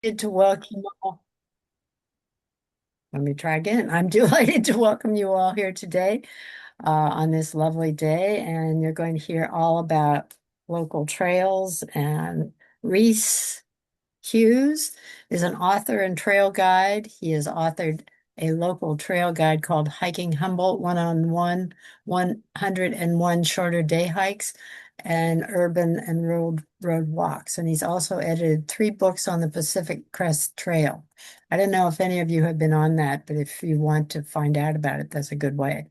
To welcome you all. Let me try again. I'm delighted to welcome you all here today on this lovely day, and you're going to hear all about local trails. And Rees Hughes is an author and trail guide. He has authored a local trail guide called Hiking Humboldt, 101 shorter day hikes and urban and road walks. And he's also edited 3 books on the Pacific Crest Trail. I don't know if any of you have been on that, but if you want to find out about it, that's a good way.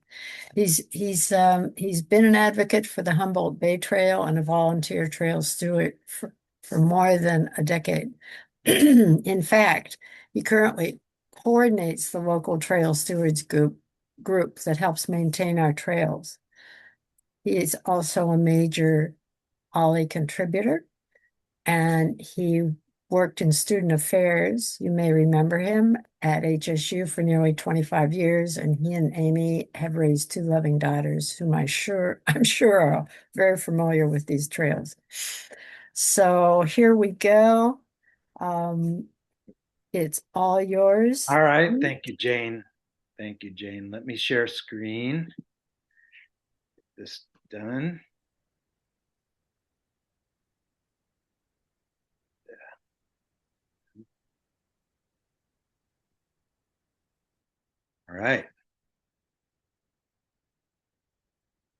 He's been an advocate for the Humboldt Bay Trail and a volunteer trail steward for more than a decade. In fact, he currently coordinates the local trail stewards group that helps maintain our trails. He is also a major OLLI contributor, and he worked in student affairs. You may remember him at HSU for nearly 25 years, and he and Amy have raised 2 loving daughters, whom I'm sure are very familiar with these trails. So here we go. Um, it's all yours. All right. Thank you, Jane. Thank you, Jane. Let me share screen. This done. All right.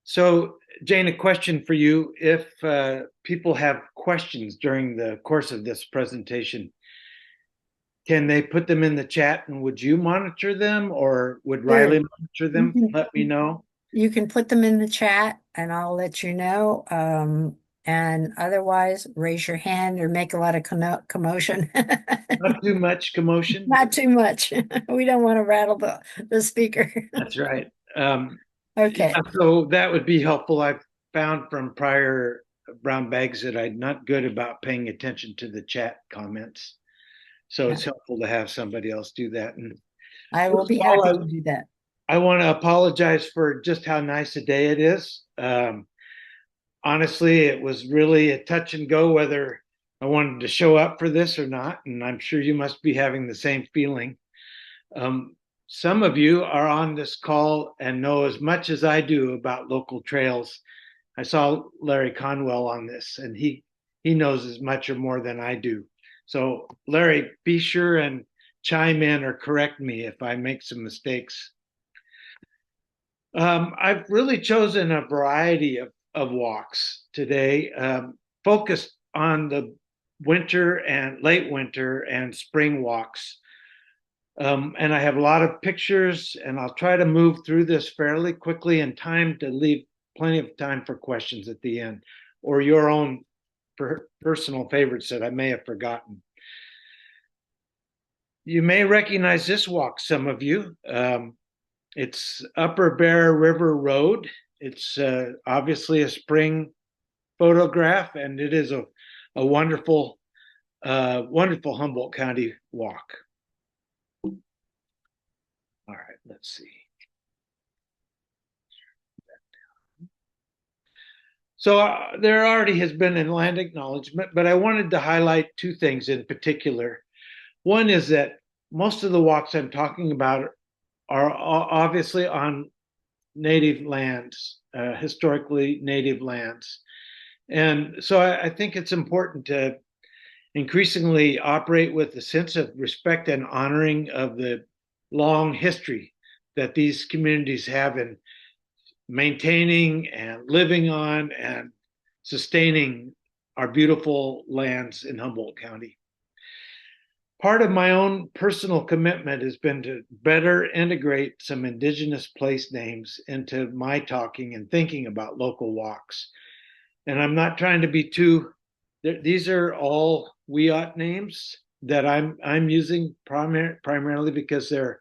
So, Jane, a question for you. If people have questions during the course of this presentation, can they put them in the chat and would you monitor them or would Sure. Riley monitor You them? can Let me know. you can put them in the chat and I'll let you know. And otherwise, raise your hand or make a lot of commotion. Not too much commotion. Not too much. We don't want to rattle the speaker. That's right. Okay. Yeah, so that would be helpful. I've found from prior brown bags that I'm not good about paying attention to the chat comments. So Yeah. it's helpful to have somebody else do that. And I will first be of all, happy to do that. I want to apologize for just how nice a day it is. Honestly, it was really a touch and go whether I wanted to show up for this or not. And I'm sure you must be having the same feeling. Um, some of you are on this call and know as much as I do about local trails. I saw Larry Conwell on this, and he knows as much or more than I do. So, Larry, be sure and chime in or correct me if I make some mistakes. I've really chosen a variety of walks today, focused on the winter and late winter and spring walks. And I have a lot of pictures, and I'll try to move through this fairly quickly in time to leave plenty of time for questions at the end or your own personal favorites that I may have forgotten. You may recognize this walk, some of you. It's Upper Bear River Road. It's obviously a spring photograph, and it is a wonderful, wonderful Humboldt County walk. All right, let's see. So there already has been an land acknowledgement, but I wanted to highlight 2 things in particular. One is that most of the walks I'm talking about are obviously on native lands, historically native lands. And so I think it's important to increasingly operate with a sense of respect and honoring of the long history that these communities have in maintaining and living on and sustaining our beautiful lands in Humboldt County. Part of my own personal commitment has been to better integrate some indigenous place names into my talking and thinking about local walks. And I'm not trying to be too, these are all Wiyot names that I'm using primarily because they're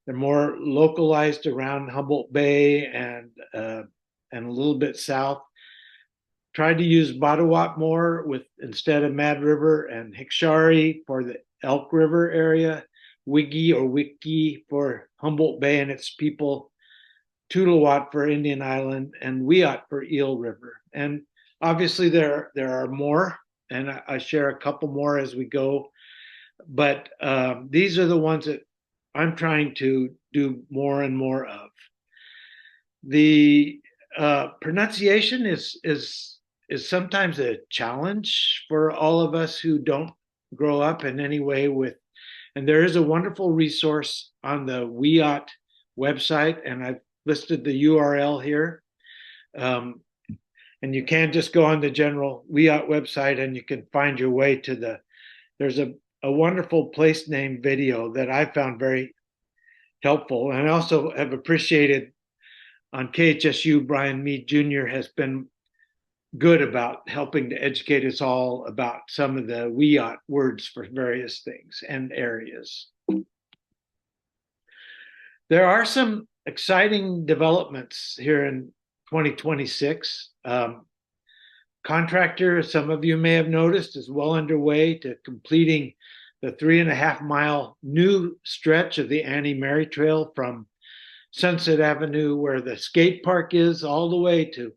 more localized around Humboldt Bay and a little bit south. Tried to use Badawat more with instead of Mad River, and Hikshari for the Elk River area, Wiggy or Wiki for Humboldt Bay and its people, Tulawat for Indian Island, and Wiyot for Eel River. And obviously there are more, and I share a couple more as we go. but these are the ones that I'm trying to do more and more of. The pronunciation is sometimes a challenge for all of us who don't grow up in any way with. And there is a wonderful resource on the WIAT website, and I've listed the URL here. Um, and you can just go on the general WIAT website and you can find your way to there's a wonderful place name video that I found very helpful. And I also have appreciated on KHSU, Brian Mead Jr. has been good about helping to educate us all about some of the WIAT words for various things and areas. There are some exciting developments here in 2026. Contractor, some of you may have noticed, is well underway to completing the 3.5 mile new stretch of the Annie Mary Trail from Sunset Avenue, where the skate park is, all the way to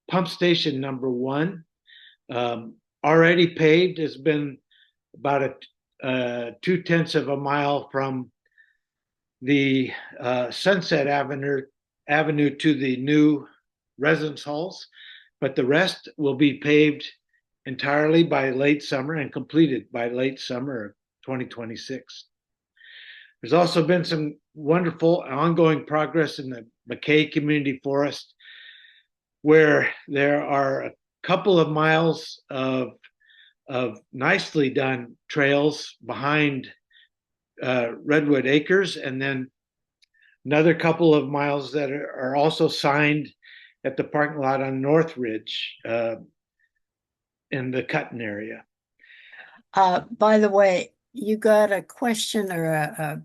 pump station number 1. Already paved, has been about a 2/10 of a mile from the Sunset Avenue to the new residence halls, but the rest will be paved entirely by late summer and completed by late summer of 2026. There's also been some wonderful ongoing progress in the McKay Community Forest, where there are a couple of miles of nicely done trails behind Redwood Acres, and then another couple of miles that are also signed at the parking lot on North Ridge in the Cutton area. By the way, you got a question or a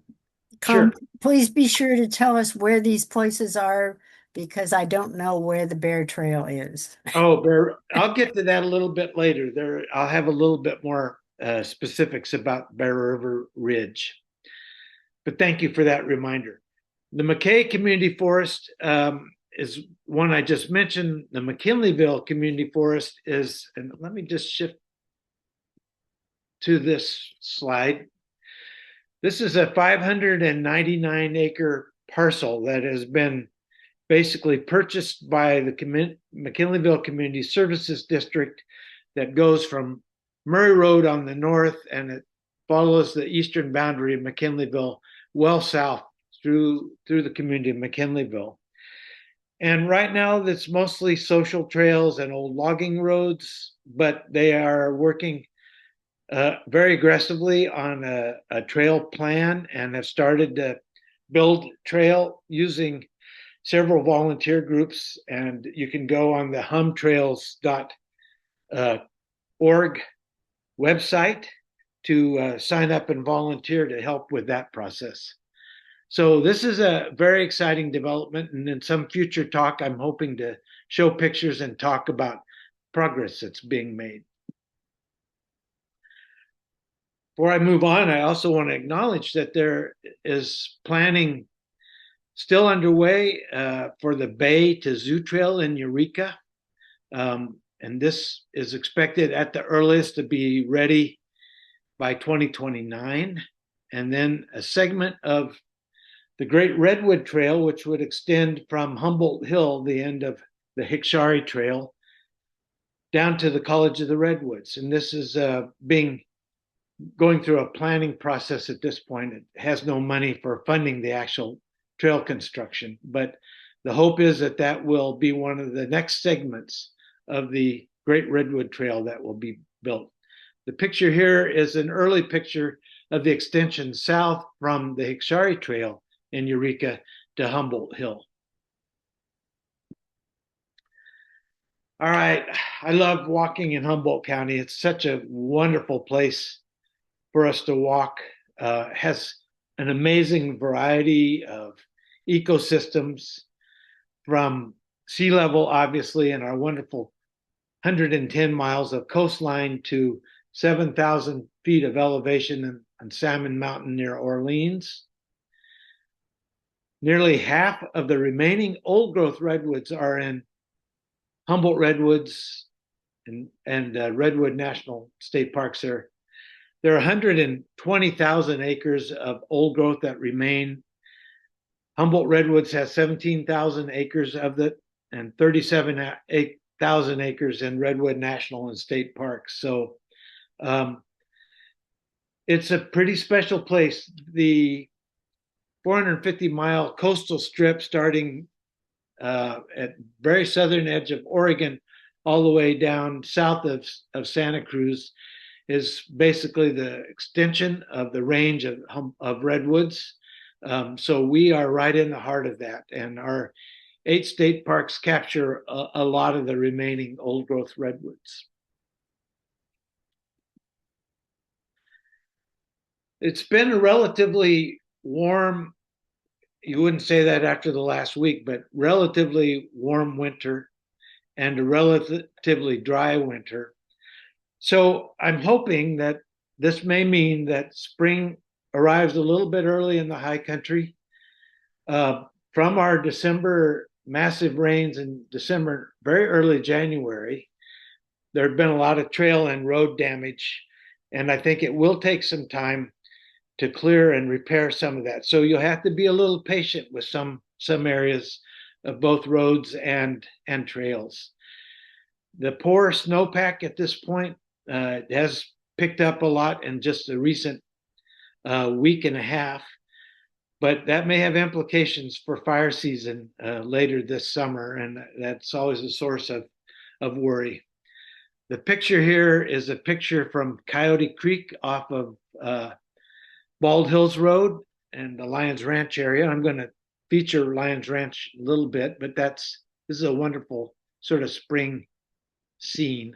Sure. please be sure to tell us where these places are because I don't know where the Bear Trail is. Oh, I'll get to that a little bit later. I'll have a little bit more specifics about Bear River Ridge. But thank you for that reminder. The McKay Community Forest is one I just mentioned. The McKinleyville Community Forest is, and let me just shift to this slide. This is a 599 acre parcel that has been basically purchased by the McKinleyville Community Services District that goes from Murray Road on the north, and it follows the eastern boundary of McKinleyville well south through the community of McKinleyville. And right now, it's mostly social trails and old logging roads, but they are working very aggressively on a trail plan and have started to build trail using several volunteer groups. And you can go on the humtrails.org website to sign up and volunteer to help with that process. So this is a very exciting development, and in some future talk, I'm hoping to show pictures and talk about progress that's being made. Before I move on, I also want to acknowledge that there is planning still underway for the Bay to Zoo Trail in Eureka. And this is expected at the earliest to be ready by 2029. And then a segment of the Great Redwood Trail, which would extend from Humboldt Hill, the end of the Hickshari Trail, down to the College of the Redwoods. And this is going through a planning process at this point. It has no money for funding the actual trail construction, but the hope is that that will be one of the next segments of the Great Redwood Trail that will be built. The picture here is an early picture of the extension south from the Hickshari Trail in Eureka to Humboldt Hill. All right, I love walking in Humboldt County. It's such a wonderful place for us to walk. Has an amazing variety of ecosystems, from sea level, obviously, and our wonderful 110 miles of coastline to 7,000 feet of elevation on Salmon Mountain near Orleans. Nearly half of the remaining old growth redwoods are in Humboldt Redwoods and Redwood National State Parks there. There are 120,000 acres of old growth that remain. Humboldt Redwoods has 17,000 acres of it and 37,000 acres in Redwood National and State Parks. So um, it's a pretty special place. The 450-mile coastal strip starting at very southern edge of Oregon all the way down south of Santa Cruz is basically the extension of the range of redwoods. So we are right in the heart of that. And our 8 state parks capture a lot of the remaining old growth redwoods. It's been a relatively warm, you wouldn't say that after the last week, but relatively warm winter and a relatively dry winter. So I'm hoping that this may mean that spring arrives a little bit early in the high country. From our December massive rains in December, very early January, there have been a lot of trail and road damage, and I think it will take some time to clear and repair some of that. So you'll have to be a little patient with some areas of both roads and trails. The poor snowpack at this point has picked up a lot in just a recent week and a half, but that may have implications for fire season later this summer, and that's always a source of worry. The picture here is a picture from Coyote Creek off of Bald Hills Road and the Lions Ranch area. I'm going to feature Lions Ranch a little bit, but this is a wonderful sort of spring scene.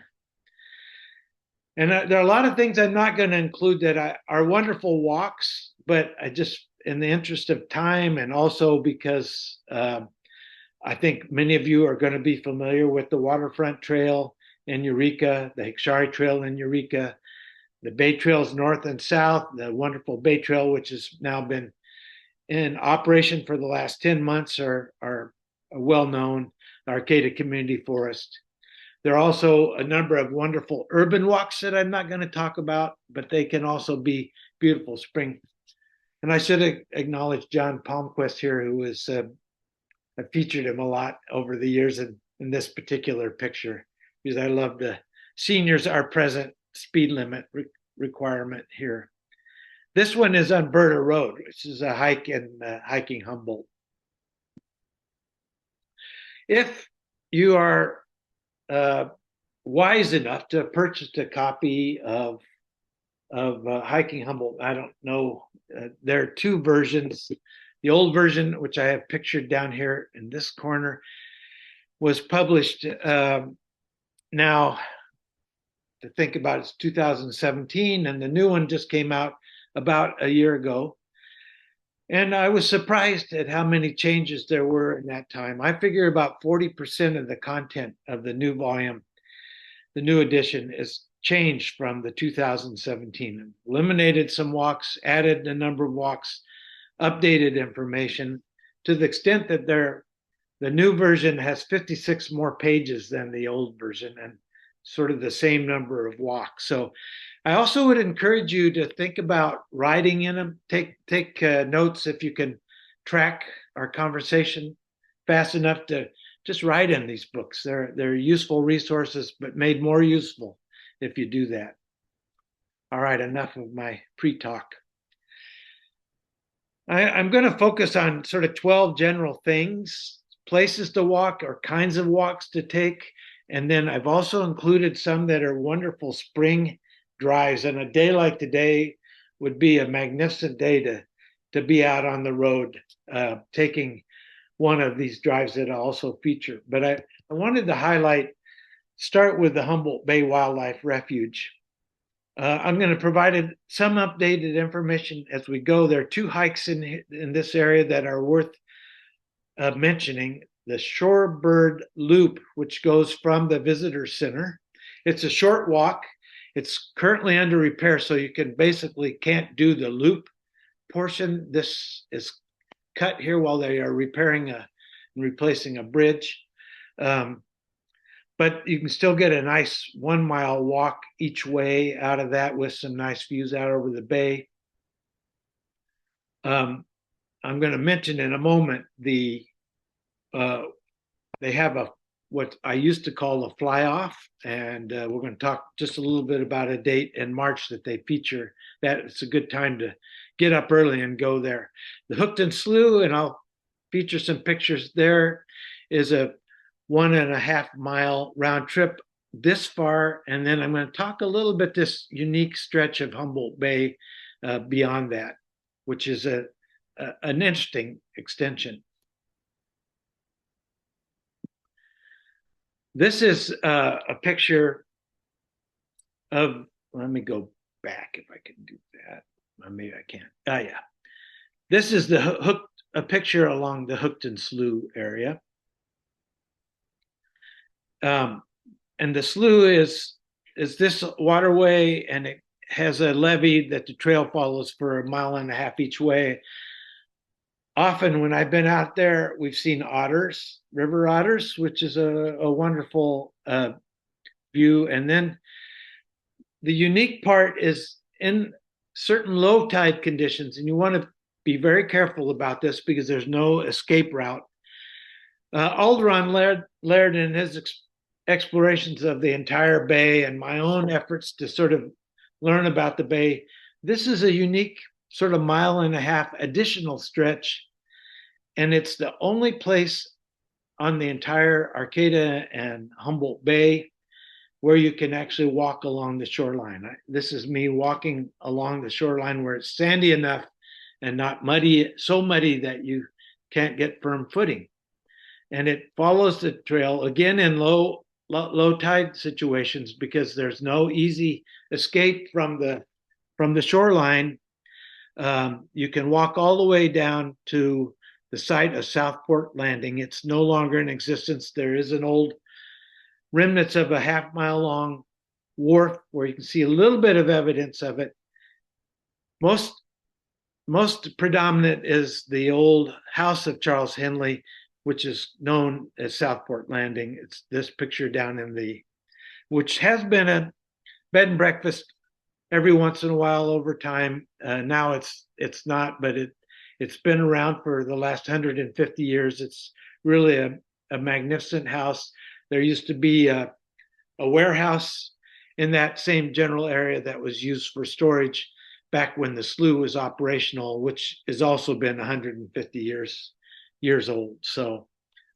And there are a lot of things I'm not going to include that are wonderful walks, but I just, in the interest of time, and also because I think many of you are going to be familiar with the Waterfront Trail in Eureka, the Hikshari Trail in Eureka, the Bay Trails north and south, the wonderful Bay Trail, which has now been in operation for the last 10 months, are well known, the Arcata Community Forest. There are also a number of wonderful urban walks that I'm not going to talk about, but they can also be beautiful spring. And I should acknowledge John Palmquist here, who is, I featured him a lot over the years in this particular picture, because I love the seniors are present speed limit requirement here. This one is on Berta Road, which is a hike in Hiking Humboldt. If you are wise enough to purchase a copy of Hiking Humboldt, I don't know. There are 2 versions. The old version, which I have pictured down here in this corner, was published now, to think about, it's 2017, and the new one just came out about a year ago. And I was surprised at how many changes there were in that time. I figure about 40% of the content of the new volume, the new edition, is changed from the 2017. Eliminated some walks, added a number of walks, updated information, to the extent that the new version has 56 more pages than the old version, and sort of the same number of walks. So I also would encourage you to think about writing in them. Take notes if you can track our conversation fast enough to just write in these books. They're useful resources, but made more useful if you do that. All right, enough of my pre-talk. I'm going to focus on sort of 12 general things, places to walk or kinds of walks to take. And then I've also included some that are wonderful spring drives. And a day like today would be a magnificent day to be out on the road, taking one of these drives that I also feature. But I wanted to start with the Humboldt Bay Wildlife Refuge. I'm going to provide some updated information as we go. There are 2 hikes in this area that are worth mentioning. The Shorebird Loop, which goes from the Visitor Center. It's a short walk. It's currently under repair, so you can't do the loop portion. This is cut here while they are repairing and replacing a bridge. but you can still get a nice 1 mile walk each way out of that with some nice views out over the bay. I'm going to mention in a moment uh, they have a what I used to call a fly off, and we're going to talk just a little bit about a date in March that they feature. That it's a good time to get up early and go there. The Hookton Slough, and I'll feature some pictures there, is a 1.5 mile round trip this far, and then I'm going to talk a little bit this unique stretch of Humboldt Bay beyond that, which is an interesting extension. This is a picture of, let me go back if I can do that. Maybe I can't. Yeah. This is a picture along the Hookton Slough area. And the slough is this waterway, and it has a levee that the trail follows for 1.5 miles each way. Often when I've been out there, we've seen otters, river otters, which is a wonderful view. And then the unique part is in certain low tide conditions, and you want to be very careful about this because there's no escape route. Alderon Laird in his explorations of the entire bay and my own efforts to sort of learn about the bay, this is a unique sort of 1.5 mile additional stretch. And it's the only place on the entire Arcata and Humboldt Bay where you can actually walk along the shoreline. This is me walking along the shoreline where it's sandy enough and not muddy, so muddy that you can't get firm footing. And it follows the trail again in low tide situations because there's no easy escape from the shoreline. You can walk all the way down to the site of Southport Landing. It's no longer in existence. There is an old remnants of a 1/2 mile long wharf where you can see a little bit of evidence of it. Most predominant is the old house of Charles Henley, which is known as Southport Landing. It's this picture down which has been a bed and breakfast every once in a while over time. Now it's not, but it's been around for the last 150 years. It's really a magnificent house. There used to be a warehouse in that same general area that was used for storage back when the slough was operational, which has also been 150 years old. So,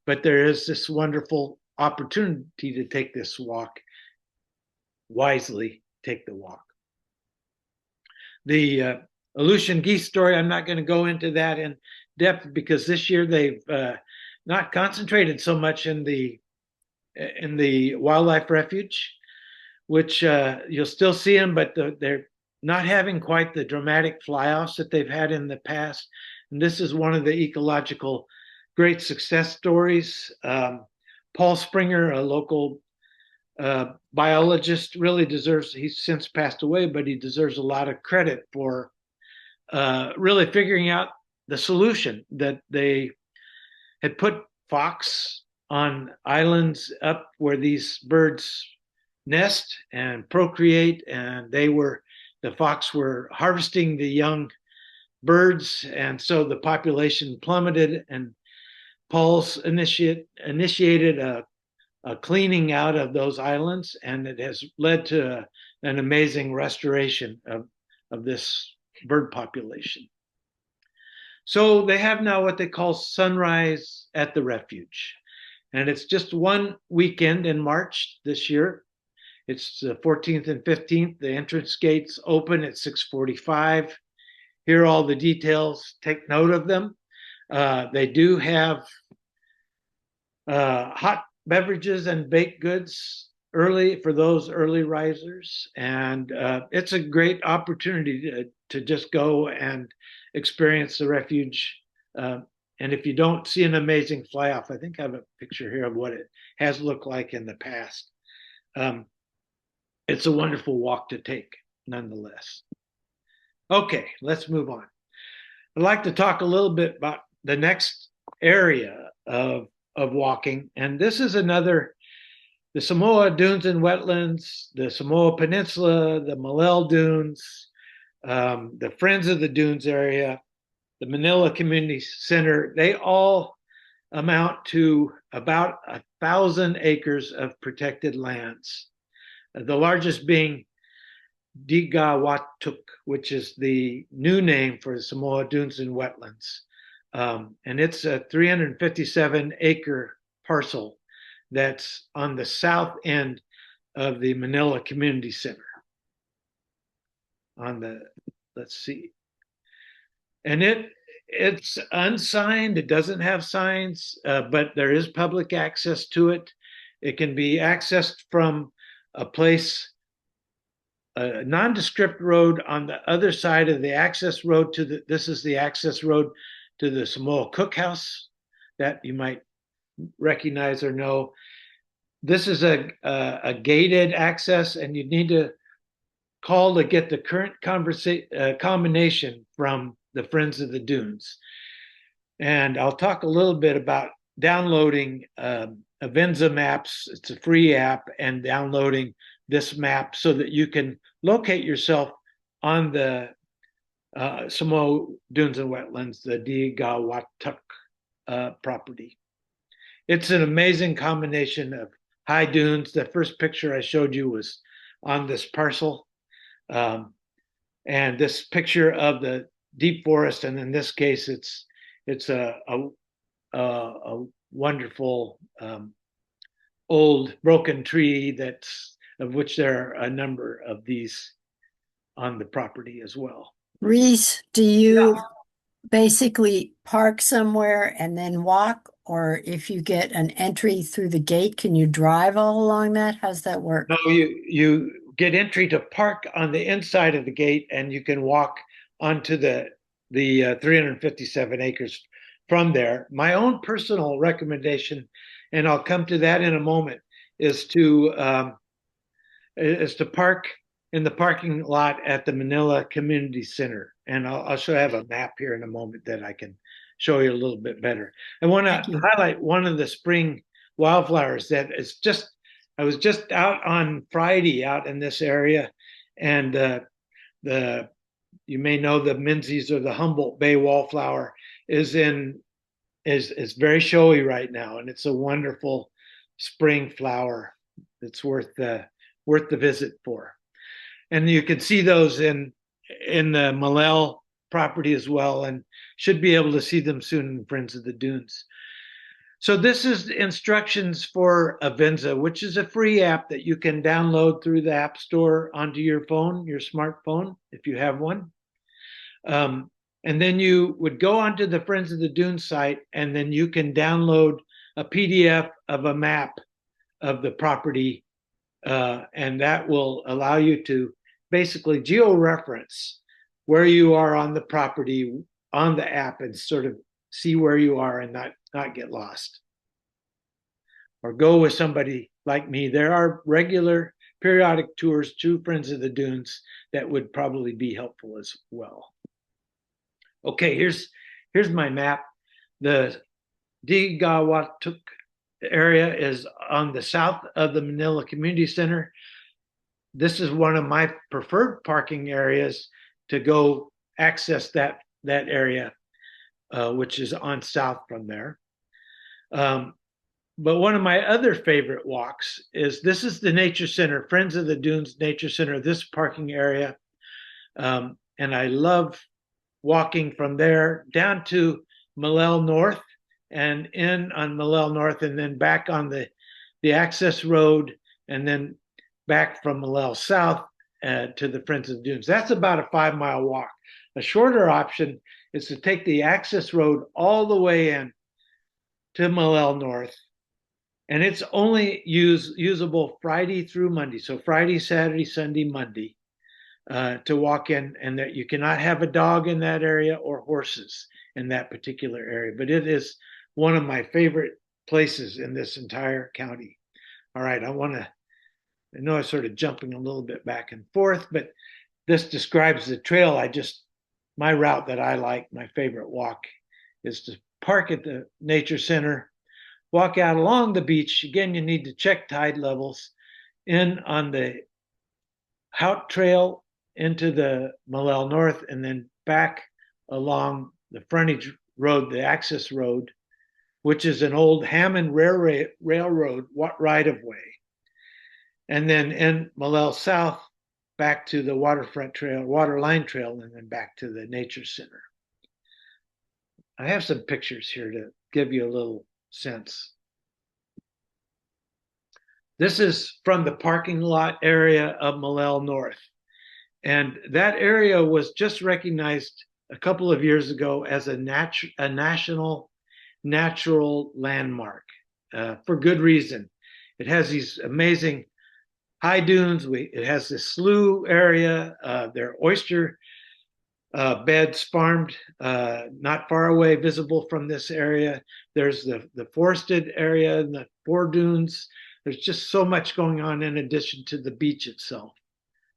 but there is this wonderful opportunity to take this walk, wisely take the walk. The Aleutian geese story, I'm not going to go into that in depth because this year they've not concentrated so much in the wildlife refuge, which you'll still see them, but they're not having quite the dramatic fly-offs that they've had in the past. And this is one of the ecological great success stories. Paul Springer, a local biologist, really deserves, he's since passed away, but he deserves a lot of credit for really figuring out the solution that they had put fox on islands up where these birds nest and procreate, and the fox were harvesting the young birds, and so the population plummeted, and Paul's initiated a cleaning out of those islands, and it has led to an amazing restoration of this bird population. So they have now what they call Sunrise at the Refuge. And it's just one weekend in March this year. It's the 14th and 15th. The entrance gates open at 6:45. Here are all the details. Take note of them. They do have hot beverages and baked goods early for those early risers. And it's a great opportunity to just go and experience the refuge. And if you don't see an amazing fly off, I think I have a picture here of what it has looked like in the past. It's a wonderful walk to take, nonetheless. Okay, let's move on. I'd like to talk a little bit about the next area of walking. And this is another the Samoa Dunes and Wetlands, the Samoa Peninsula, the Malel Dunes, the Friends of the Dunes area, the Manila Community Center, they all amount to about 1,000 acres of protected lands. The largest being Digawatuk, which is the new name for the Samoa Dunes and Wetlands. And it's a 357-acre parcel that's on the south end of the Manila Community Center. On the, let's see, and it's unsigned. It doesn't have signs, but there is public access to it. It can be accessed from a place, a nondescript road on the other side of the access road to the. This is the access road to the Samoa Cookhouse that you might recognize or know. This is a gated access, and you need to call to get the current combination from the Friends of the Dunes. And I'll talk a little bit about downloading Avenza maps. It's a free app, and downloading this map so that you can locate yourself on the Samoa Dunes and Wetlands, the Digawatuk property. It's an amazing combination of high dunes. The first picture I showed you was on this parcel. And this picture of the deep forest, and in this case, it's a wonderful old broken tree that's of which there are a number of these on the property as well. Rees, do you basically park somewhere and then walk? Or if you get an entry through the gate, can you drive all along that? How's that No, work? you get entry to park on the inside of the gate, and you can walk onto the 357 acres from there. My own personal recommendation, and I'll come to that in a moment, is to park in the parking lot at the Manila Community Center. And I'll show I have a map here in a moment that I can show you a little bit better. I want to highlight one of the spring wildflowers that is just, I was just out on Friday out in this area, and the you may know the Menzies or the Humboldt Bay wallflower is very showy right now, and it's a wonderful spring flower that's worth the visit for. And you can see those in the Malel property as well, and should be able to see them soon in Friends of the Dunes. So this is instructions for Avenza, which is a free app that you can download through the App Store onto your phone, your smartphone, if you have one. And then you would go onto the Friends of the Dunes site, and then you can download a PDF of a map of the property, and that will allow you to basically geo-reference where you are on the property on the app and sort of see where you are and not get lost. Or go with somebody like me. There are regular periodic tours to Friends of the Dunes that would probably be helpful as well. Okay, here's my map. The Digawatuk area is on the south of the Manila Community Center. This is one of my preferred parking areas to go access that area, which is on south from there. But one of my other favorite walks is, this is the Nature Center, Friends of the Dunes Nature Center, this parking area. And I love walking from there down to Malel North and in on Malel North, and then back on the access road, and then back from Malel South to the Friends of the Dunes. That's about a 5-mile walk. A shorter option is to take the access road all the way in to Malel North, and it's only usable Friday through Monday. So Friday, Saturday, Sunday, Monday, to walk in, and that you cannot have a dog in that area or horses in that particular area. But it is one of my favorite places in this entire county. All right, I know I'm sort of jumping a little bit back and forth, but this describes the trail. My route that I like, my favorite walk, is to park at the Nature Center, walk out along the beach, again, you need to check tide levels in on the Hout Trail into the Malel North, and then back along the frontage road, the access road, which is an old Hammond Railroad right of way. And then in Malel South, back to the waterfront trail, waterline trail, and then back to the nature center. I have some pictures here to give you a little sense. This is from the parking lot area of Malel North. And that area was just recognized a couple of years ago as a national natural landmark for good reason. It has these amazing high dunes. It has this slough area. There are oyster beds farmed not far away, visible from this area. There's the forested area and the fore dunes. There's just so much going on in addition to the beach itself.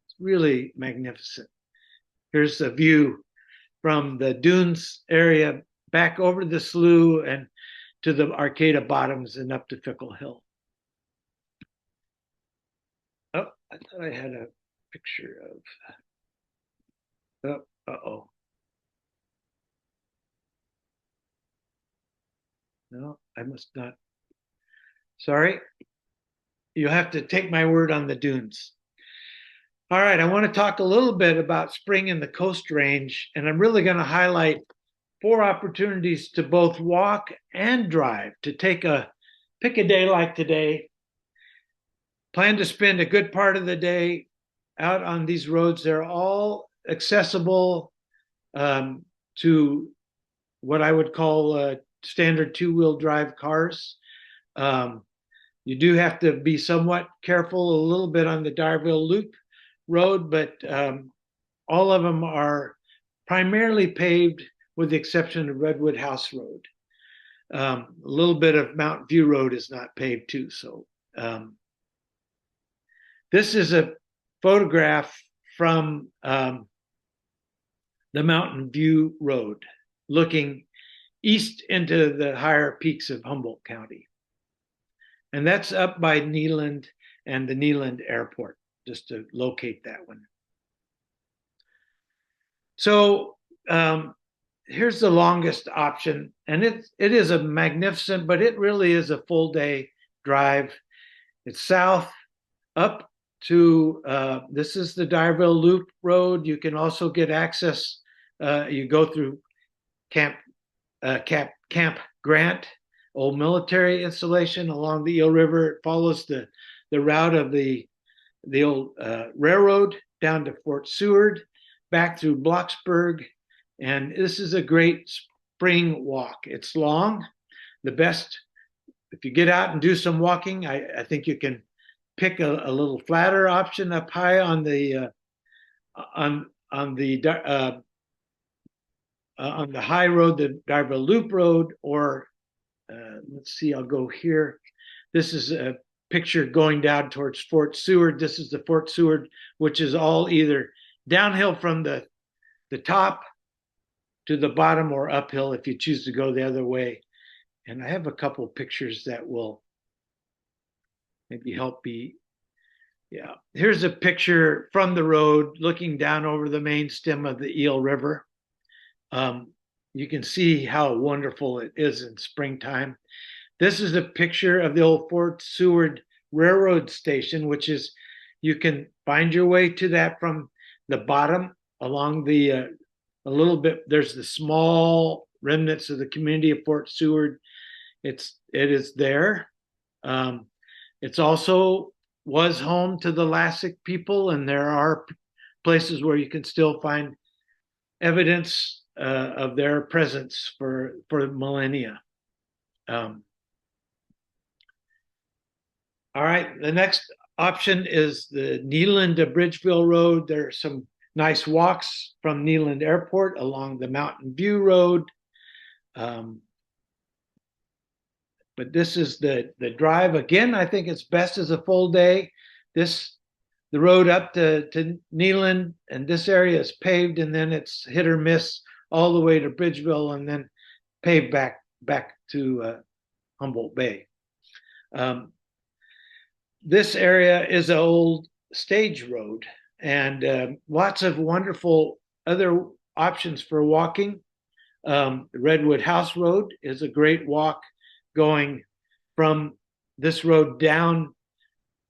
It's really magnificent. Here's a view from the dunes area back over the slough and to the Arcata Bottoms and up to Fickle Hill. Oh, I thought I had a picture of. Oh, uh-oh. No, I must not. Sorry. You'll have to take my word on the dunes. All right, I want to talk a little bit about spring in the Coast Range, and I'm really going to highlight 4 opportunities to both walk and drive, to pick a day like today. Plan to spend a good part of the day out on these roads. They're all accessible to what I would call standard 2-wheel drive cars. You do have to be somewhat careful a little bit on the Darville Loop Road, but all of them are primarily paved with the exception of Redwood House Road. A little bit of Mountain View Road is not paved too. So this is a photograph from the Mountain View Road looking east into the higher peaks of Humboldt County. And that's up by Kneeland and the Kneeland Airport, just to locate that one. So here's the longest option, and it is a magnificent, but it really is a full day drive. It's south up to, this is the Darville Loop Road. You can also get access, you go through Camp Grant, old military installation along the Eel River. It follows the route of the old railroad down to Fort Seward, back through Blocksburg. And this is a great spring walk. It's long. The best, if you get out and do some walking, I think you can pick a little flatter option up high on the high road, the Darville Loop Road, or let's see, I'll go here. This is a picture going down towards Fort Seward. This is the Fort Seward, which is all either downhill from the top to the bottom or uphill if you choose to go the other way. And I have a couple pictures that will maybe help me. Yeah, here's a picture from the road looking down over the main stem of the Eel River. You can see how wonderful it is in springtime. This is a picture of the old Fort Seward Railroad Station, which is, you can find your way to that from the bottom along the, a little bit, there's the small remnants of the community of Fort Seward. It is there. It's also was home to the Lassic people, and there are places where you can still find evidence of their presence for millennia. All right, the next option is the Kneeland-Bridgeville Road. There are some nice walks from Kneeland Airport along the Mountain View Road. But this is the drive. Again, I think it's best as a full day. The road up to Kneeland, and this area is paved, and then it's hit or miss all the way to Bridgeville, and then paved back to Humboldt Bay. Um, this area is an old stage road and lots of wonderful other options for walking. Redwood House Road is a great walk going from this road down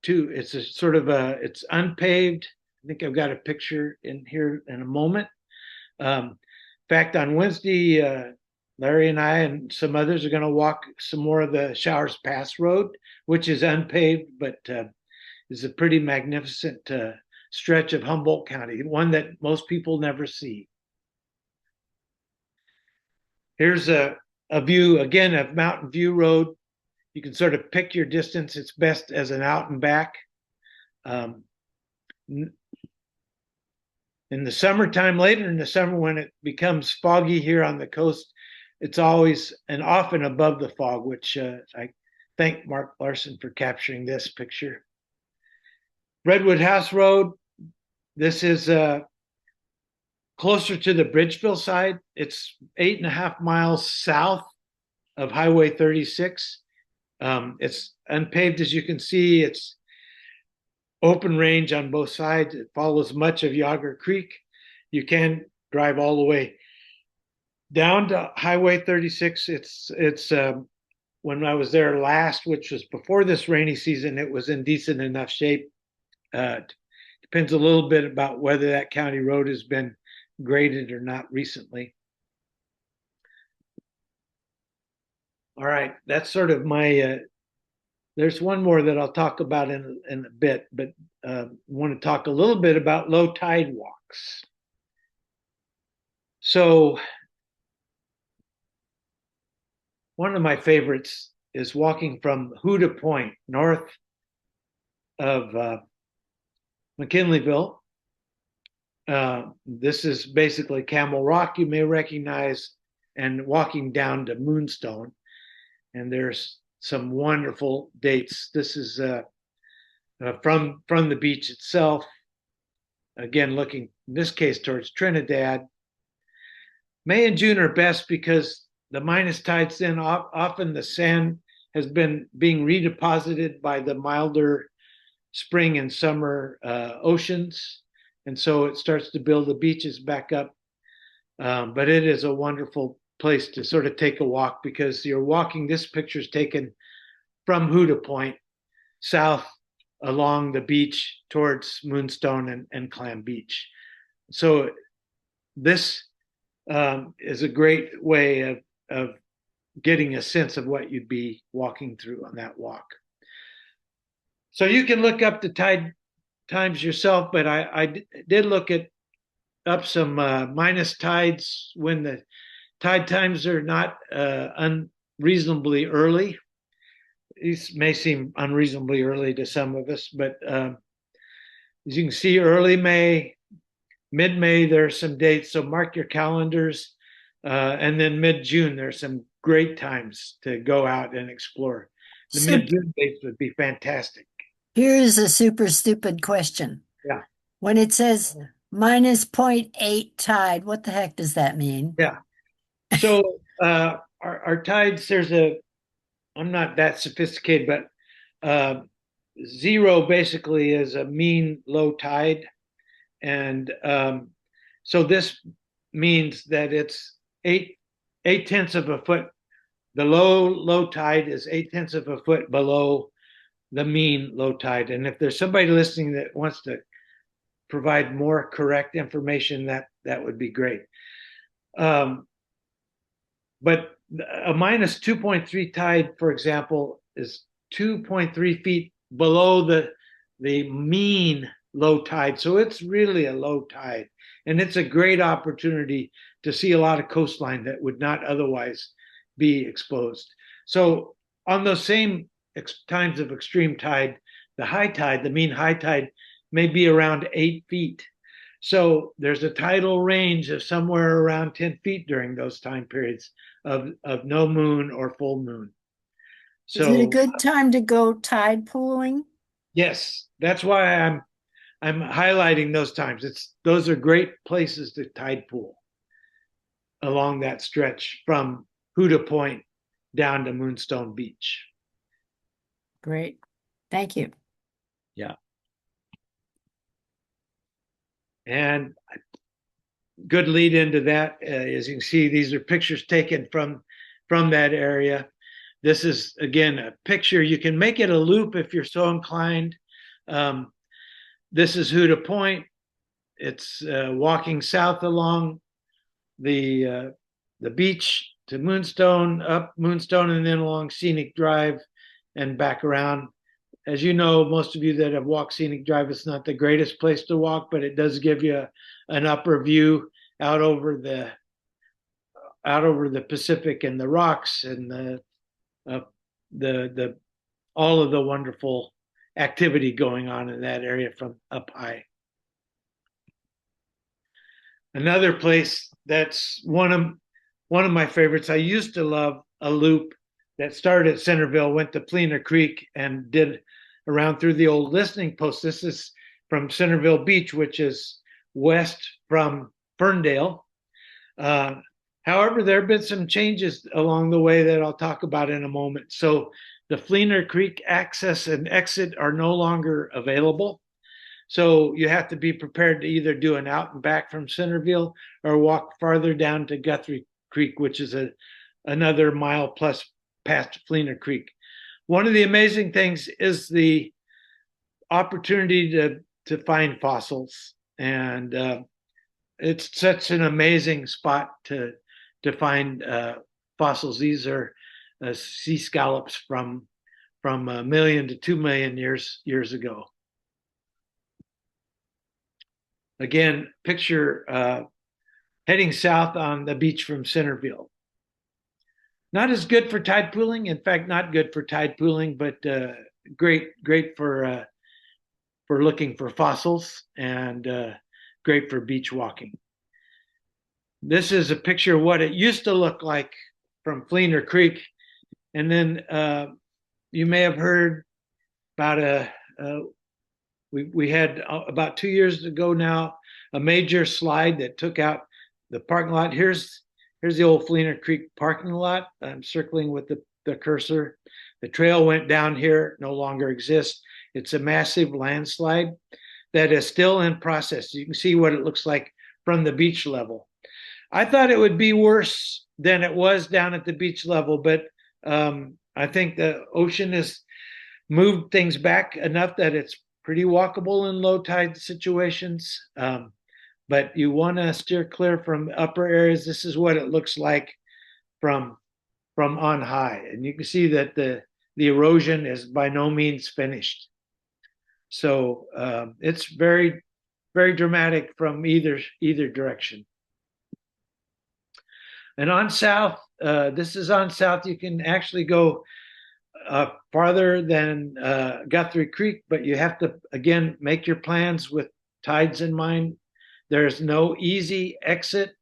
to, it's a sort of it's unpaved. I think I've got a picture in here in a moment. In fact, on Wednesday, Larry and I and some others are going to walk some more of the Showers Pass Road, which is unpaved, but is a pretty magnificent stretch of Humboldt County, one that most people never see. Here's a view again of Mountain View Road. You can sort of pick your distance. It's best as an out and back. In the summertime, later in the summer, when it becomes foggy here on the coast, it's always and often above the fog, which I thank Mark Larson for capturing this picture. Redwood House Road, this is closer to the Bridgeville side. It's 8.5 miles south of Highway 36. It's unpaved, as you can see. It's open range on both sides. It follows much of Yager Creek. You can drive all the way down to Highway 36. It's when I was there last, which was before this rainy season, it was in decent enough shape. Depends a little bit about whether that county road has been graded or not recently. All right, that's sort of my. There's one more that I'll talk about in a bit, but I want to talk a little bit about low tide walks. So one of my favorites is walking from Huda Point, north of McKinleyville. This is basically Camel Rock, you may recognize, and walking down to Moonstone. And there's some wonderful dates. This is from the beach itself. Again, looking in this case towards Trinidad. May and June are best because the minus tides then often the sand has been being redeposited by the milder spring and summer oceans. And so it starts to build the beaches back up. But it is a wonderful place to sort of take a walk because you're walking. This picture is taken from Huda Point south along the beach towards Moonstone and Clam Beach. So this is a great way of getting a sense of what you'd be walking through on that walk. So you can look up the tide times yourself, but I did look up some minus tides when the tide times are not unreasonably early. These may seem unreasonably early to some of us, but as you can see, early May, mid-May, there are some dates, so mark your calendars. And then mid-June, there's some great times to go out and explore. The mid-June dates would be fantastic. Here's a super stupid question. Yeah. When it says minus 0.8 tide, what the heck does that mean? Yeah. So our tides, I'm not that sophisticated, but zero basically is a mean low tide. And so this means that it's eight tenths of a foot. The low tide is 8 tenths of a foot below the mean low tide. And if there's somebody listening that wants to provide more correct information, that would be great. But a minus 2.3 tide, for example, is 2.3 feet below the mean low tide. So it's really a low tide. And it's a great opportunity to see a lot of coastline that would not otherwise be exposed. So on those same times of extreme tide, the mean high tide may be around 8 feet. So there's a tidal range of somewhere around 10 feet during those time periods of no moon or full moon. So, is it a good time to go tide pooling? Yes, that's why I'm highlighting those times. Those are great places to tide pool along that stretch from Huda Point down to Moonstone Beach. Great. Thank you. Yeah. And good lead into that. As you can see, these are pictures taken from that area. This is, again, a picture. You can make it a loop if you're so inclined. This is Huda Point. It's walking south along the beach to Moonstone, up Moonstone, and then along Scenic Drive and back around. As you know, most of you that have walked Scenic Drive, it's not the greatest place to walk, but it does give you an upper view out over the Pacific and the rocks and the all of the wonderful activity going on in that area from up high. Another place that's one of my favorites. I used to love a loop that started at Centerville, went to Plena Creek, and did around through the old listening post. This is from Centerville Beach, which is west from Ferndale. However, there have been some changes along the way that I'll talk about in a moment. So the Fleener Creek access and exit are no longer available. So you have to be prepared to either do an out and back from Centerville or walk farther down to Guthrie Creek, which is another mile plus past Fleener Creek. One of the amazing things is the opportunity to find fossils, and it's such an amazing spot to find fossils. These are sea scallops from 1 million to 2 million years ago. Again, picture heading south on the beach from Centerville. Not as good for tide pooling. In fact, not good for tide pooling, but great for looking for fossils, and great for beach walking. This is a picture of what it used to look like from Fleener Creek. And then you may have heard about we had about 2 years ago now, a major slide that took out the parking lot. Here's the old Fleener Creek parking lot. I'm circling with the cursor. The trail went down here, no longer exists. It's a massive landslide that is still in process. You can see what it looks like from the beach level. I thought it would be worse than it was down at the beach level, but I think the ocean has moved things back enough that it's pretty walkable in low tide situations. But you want to steer clear from upper areas. This is what it looks like from on high. And you can see that the erosion is by no means finished. So it's very, very dramatic from either direction. And on south, this is on south. You can actually go farther than Guthrie Creek, but you have to, again, make your plans with tides in mind. There's no easy exit.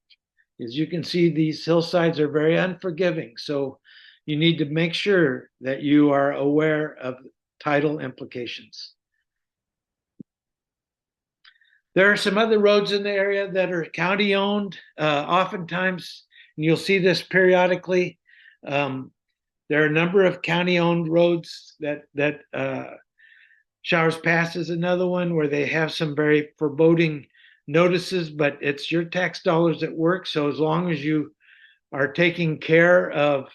As you can see, these hillsides are very unforgiving. So you need to make sure that you are aware of tidal implications. There are some other roads in the area that are county owned. Oftentimes, and you'll see this periodically, there are a number of county owned roads that Showers Pass is another one where they have some very foreboding notices, but it's your tax dollars at work. So as long as you are taking care of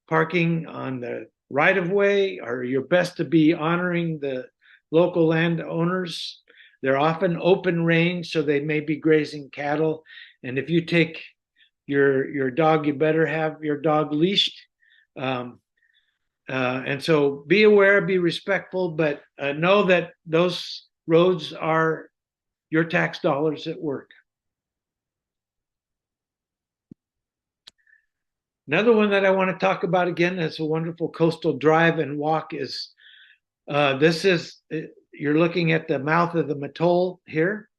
parking on the right of way, or your best to be honoring the local landowners. They're often open range, so they may be grazing cattle. And if you take your dog, you better have your dog leashed. And so be aware, be respectful, but know that those roads are your tax dollars at work. Another one that I want to talk about again is a wonderful coastal drive and walk is, you're looking at the mouth of the Mattole here,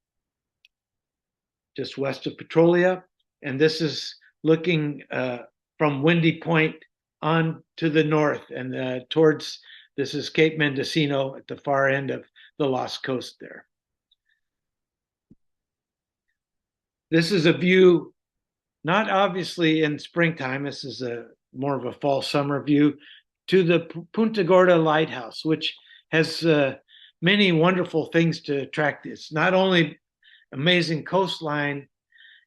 just west of Petrolia. And this is looking from Windy Point on to the north and towards, this is Cape Mendocino at the far end of the Lost Coast there. This is a view, not obviously in springtime. This is more of a fall summer view, to the Punta Gorda Lighthouse, which has many wonderful things to attract. It's not only amazing coastline,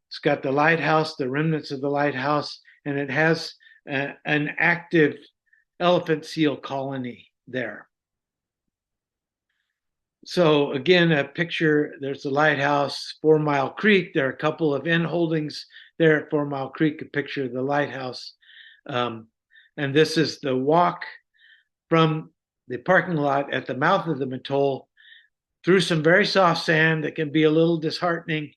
it's got the lighthouse, the remnants of the lighthouse, and it has an active elephant seal colony there. So again, a picture, there's the lighthouse, 4 Mile Creek. There are a couple of end holdings there at 4 Mile Creek, a picture of the lighthouse. And this is the walk from the parking lot at the mouth of the Mattole through some very soft sand that can be a little disheartening.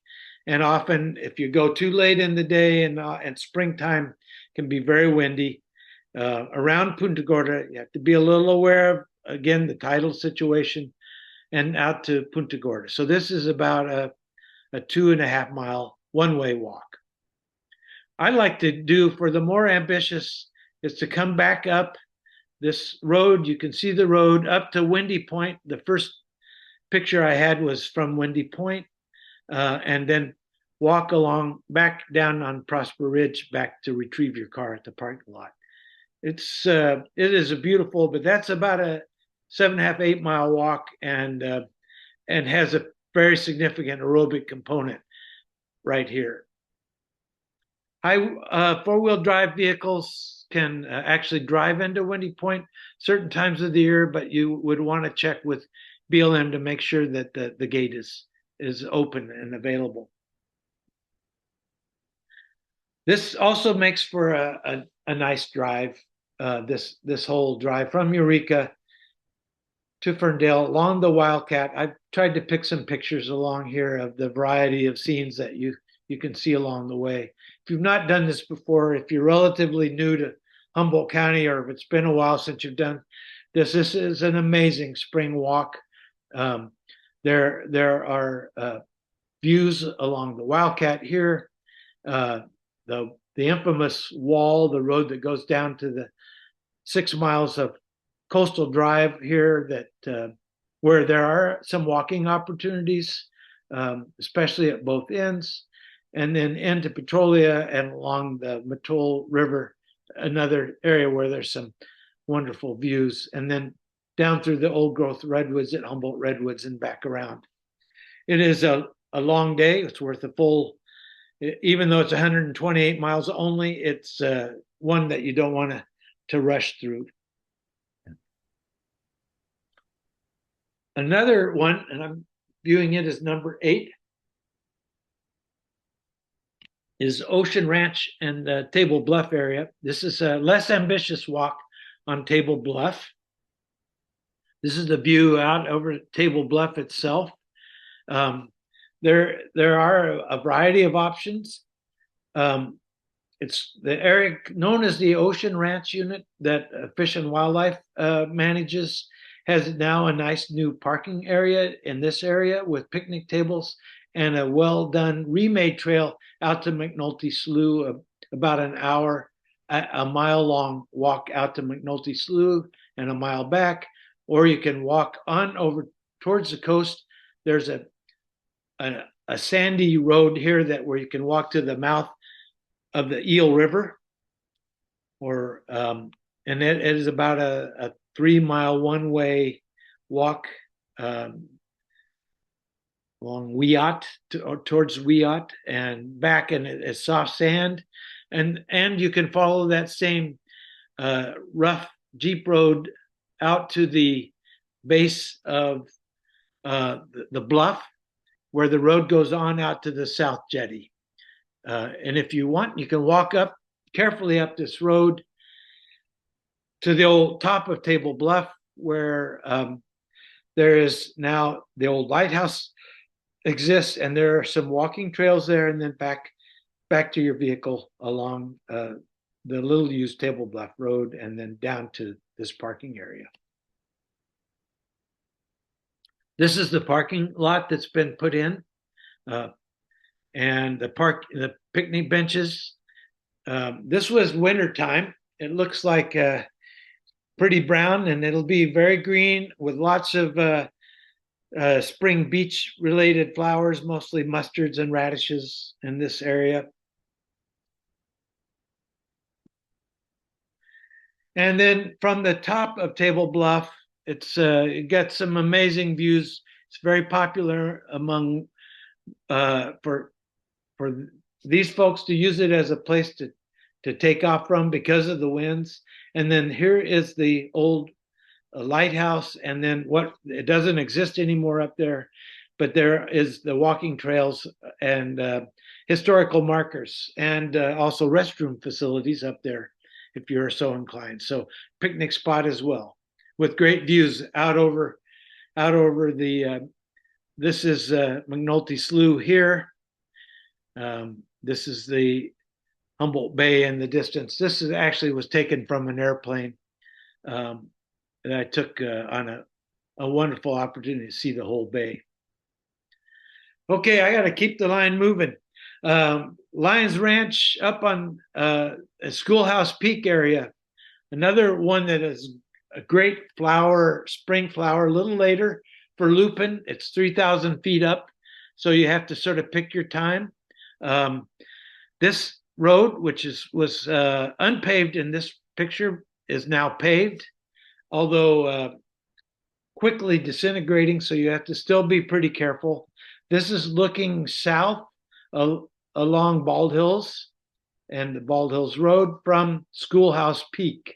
And often, if you go too late in the day and springtime, can be very windy. Around Punta Gorda, you have to be a little aware of, again, the tidal situation, and out to Punta Gorda. So this is about a 2.5 mile one-way walk. I like to do, for the more ambitious, is to come back up this road. You can see the road up to Windy Point. The first picture I had was from Windy Point, and then walk along back down on Prosper Ridge back to retrieve your car at the parking lot. It is a beautiful, but that's about a 7.5, 8 mile walk, and has a very significant aerobic component right here. Four-wheel drive vehicles can actually drive into Windy Point certain times of the year, but you would want to check with BLM to make sure that the gate is open and available. This also makes for a nice drive. This whole drive from Eureka to Ferndale along the Wildcat. I've tried to pick some pictures along here of the variety of scenes that you can see along the way. If you've not done this before, if you're relatively new to Humboldt County, or if it's been a while since you've done this is an amazing spring walk. There are views along the Wildcat here, the infamous wall, the road that goes down to the 6 miles of coastal drive here, that where there are some walking opportunities, especially at both ends, and then into Petrolia and along the Mattole River, another area where there's some wonderful views, and then down through the old growth redwoods at Humboldt Redwoods and back around. It is a long day. It's worth a full, even though it's 128 miles only, it's one that you don't want to rush through. Another one, and I'm viewing it as number 8, is Ocean Ranch and the Table Bluff area. This is a less ambitious walk on Table Bluff. This is the view out over Table Bluff itself. There are a variety of options. It's the area known as the Ocean Ranch Unit that Fish and Wildlife manages, has now a nice new parking area in this area with picnic tables and a well done remade trail out to McNulty Slough, about an hour, a mile long walk out to McNulty Slough and a mile back, or you can walk on over towards the coast. There's a sandy road here where you can walk to the mouth of the Eel River, or and it is about a 3 mile one-way walk along Wiyot towards Wiyot and back, and it's soft sand, and you can follow that same rough jeep road out to the base of the bluff, where the road goes on out to the South Jetty. And if you want, you can walk up carefully up this road to the old top of Table Bluff, where there is now the old lighthouse exists, and there are some walking trails there, and then back to your vehicle along the little used Table Bluff Road, and then down to this parking area. This is the parking lot that's been put in, and the picnic benches. This was wintertime. It looks like pretty brown, and it'll be very green with lots of spring beach related flowers, mostly mustards and radishes in this area. And then from the top of Table Bluff, it gets some amazing views. It's very popular among for these folks to use it as a place to take off from because of the winds. And then here is the old lighthouse, and then what it doesn't exist anymore up there, but there is the walking trails and historical markers, and also restroom facilities up there if you're so inclined. So picnic spot as well, with great views out over the. This is McNulty Slough here. This is the Humboldt Bay in the distance. This is actually was taken from an airplane um, that I took on a wonderful opportunity to see the whole bay. Okay, I got to keep the line moving. Lions Ranch up on Schoolhouse Peak area, another one that is a great flower, spring flower. A little later for lupin, it's 3,000 feet up, so you have to sort of pick your time. This road, which was unpaved in this picture, is now paved, although quickly disintegrating, so you have to still be pretty careful. This is looking south along Bald Hills and the Bald Hills Road from Schoolhouse Peak.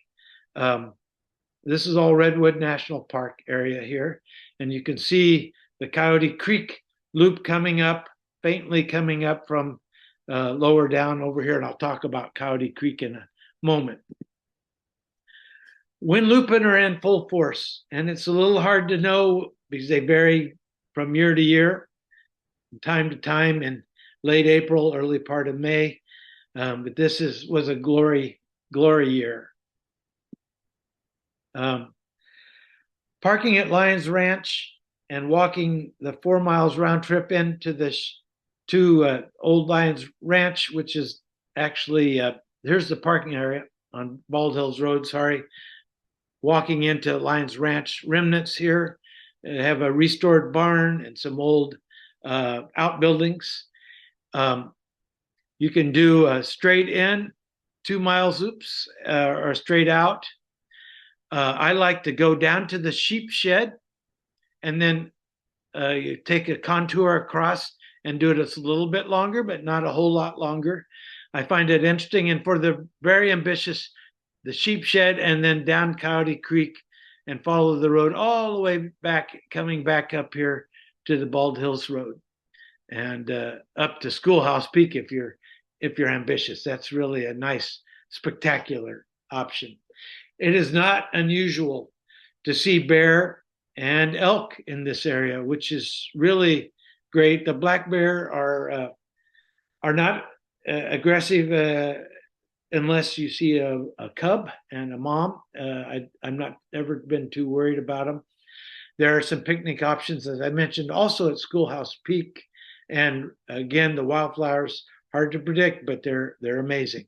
This is all Redwood National Park area here, and you can see the Coyote Creek loop coming up, faintly coming up from lower down over here, and I'll talk about Coyote Creek in a moment. Wind lupin are in full force, and it's a little hard to know because they vary from year to year, time to time, in late April, early part of May. But this was a glory year. Parking at Lions Ranch and walking the 4 miles round trip into the to Old Lions Ranch, which is actually here's the parking area on Bald Hills Road. Sorry, walking into Lions Ranch remnants here. They have a restored barn and some old outbuildings. You can do a straight in, 2 miles, or straight out. I like to go down to the sheep shed and then you take a contour across and do it a little bit longer, but not a whole lot longer. I find it interesting. And for the very ambitious, the sheep shed and then down Coyote Creek and follow the road all the way back, coming back up here to the Bald Hills Road and up to Schoolhouse Peak if you're ambitious. That's really a nice, spectacular option. It is not unusual to see bear and elk in this area, which is really great. The black bear are not aggressive unless you see a cub and a mom. I'm not ever been too worried about them. There are some picnic options, as I mentioned, also at Schoolhouse Peak, and again the wildflowers hard to predict, but they're amazing.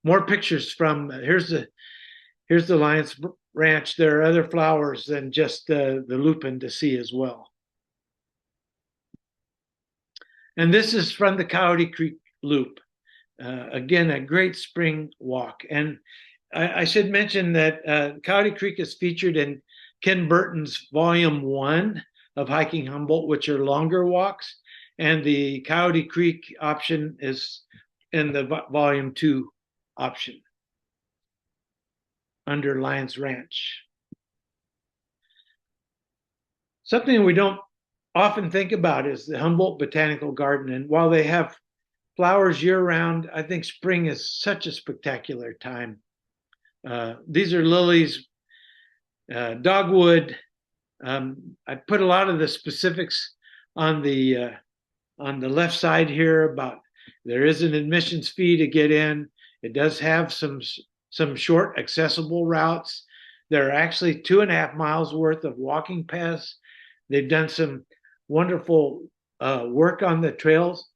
More pictures from here's the Lions Ranch. There are other flowers than just the lupin to see as well. And this is from the Coyote Creek Loop. Again, a great spring walk. And I should mention that Coyote Creek is featured in Ken Burton's Volume 1 of Hiking Humboldt, which are longer walks. And the Coyote Creek option is in the Volume 2 option under Lions Ranch. Something we don't often think about is the Humboldt Botanical Garden. And while they have flowers year round, I think spring is such a spectacular time. These are lilies, dogwood. I put a lot of the specifics on the left side here about there is an admissions fee to get in. It does have some short accessible routes. There are actually 2.5 miles worth of walking paths. They've done some wonderful work on the trails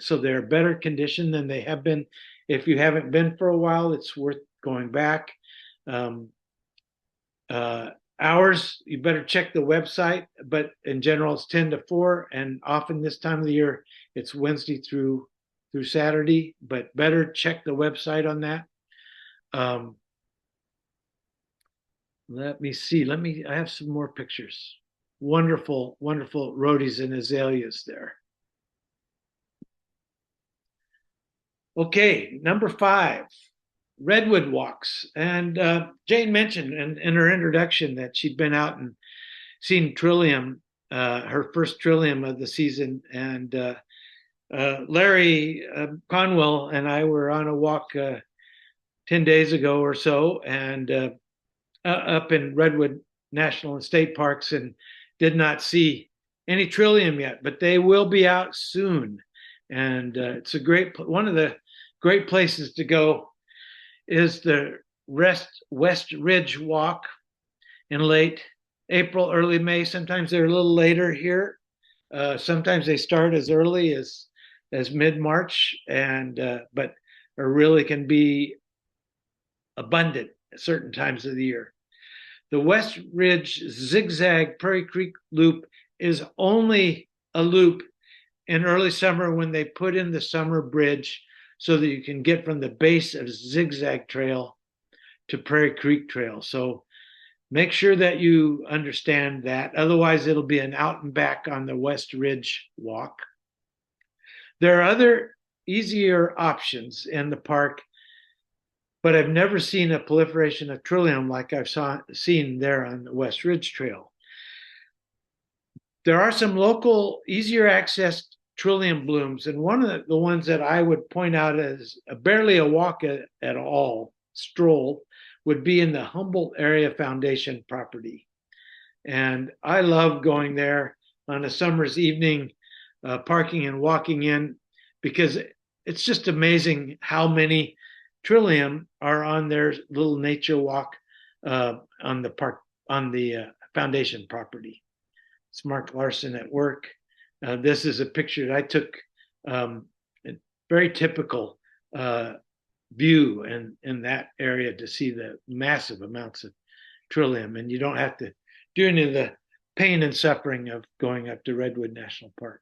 so they're better condition than they have been. If you haven't been for a while, it's worth going back. Hours, you better check the website, but in general, it's 10 to 4, and often this time of the year, it's Wednesday through Saturday, but better check the website on that. Um, let me see. I have some more pictures. Wonderful, wonderful rhodies and azaleas there. Okay, number 5, redwood walks. And Jane mentioned in her introduction that she'd been out and seen trillium, her first trillium of the season. And Larry Conwell and I were on a walk 10 days ago or so, and up in Redwood National and State Parks, and did not see any trillium yet, but they will be out soon. And it's one of the great places to go is the West Ridge Walk in late April, early May. Sometimes they're a little later here. Sometimes they start as early as mid-March, and but really can be abundant at certain times of the year. The West Ridge Zigzag Prairie Creek Loop is only a loop in early summer when they put in the summer bridge so that you can get from the base of Zigzag Trail to Prairie Creek Trail. So make sure that you understand that. Otherwise, it'll be an out and back on the West Ridge Walk. There are other easier options in the park, but I've never seen a proliferation of trillium like I've seen there on the West Ridge Trail. There are some local, easier access trillium blooms, and one of the ones that I would point out as barely a walk at all, stroll, would be in the Humboldt Area Foundation property. And I love going there on a summer's evening, parking and walking in, because it's just amazing how many trillium are on their little nature walk on the foundation property. It's Mark Larson at work. This is a picture that I took, a very typical view in that area to see the massive amounts of trillium, and you don't have to do any of the pain and suffering of going up to Redwood National Park.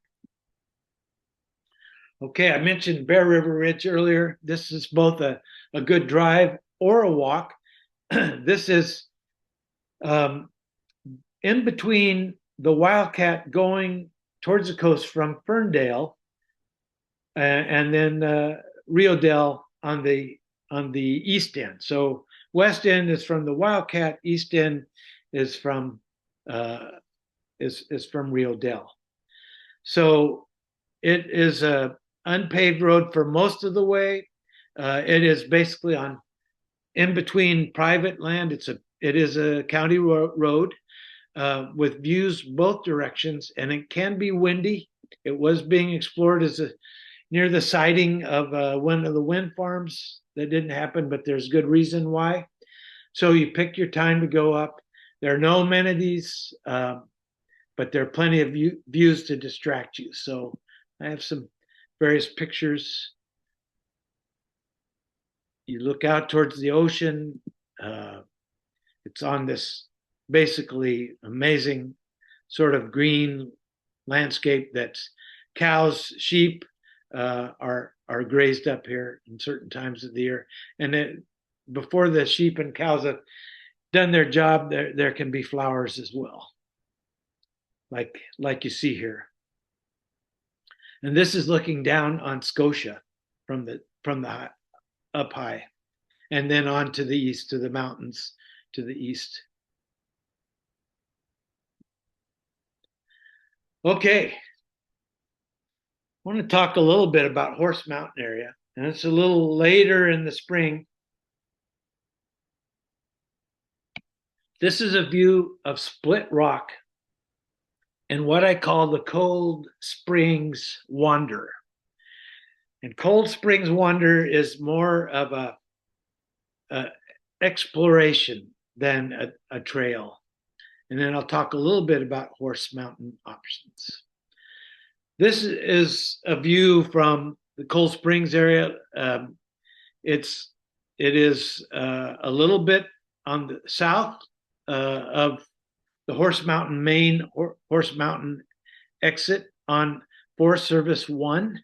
Okay, I mentioned Bear River Ridge earlier. This is both a good drive or a walk. This is in between the Wildcat going towards the coast from Ferndale and then Rio Dell on the east end. So west end is from the Wildcat, east end is from Rio Dell. So it is a unpaved road for most of the way. It is basically on in between private land. It is a county road with views both directions, and it can be windy. It was being explored as near the siting of one of the wind farms. That didn't happen, but there's good reason why. So you pick your time to go up. There are no amenities, but there are plenty of views to distract you. So I have some various pictures. You look out towards the ocean. It's on this basically amazing sort of green landscape that's cows, sheep are grazed up here in certain times of the year. And before the sheep and cows have done their job, there can be flowers as well, like you see here. And this is looking down on Scotia from the up high, and then on to the east, to the mountains to the east. Okay, I want to talk a little bit about Horse Mountain area, and it's a little later in the spring. This is a view of Split Rock and what I call the Cold Springs Wander. And Cold Springs Wander is more of a exploration than a trail. And then I'll talk a little bit about Horse Mountain options. This is a view from the Cold Springs area. It is a little bit on the south of the Horse Mountain main Horse Mountain exit on Forest Service 1.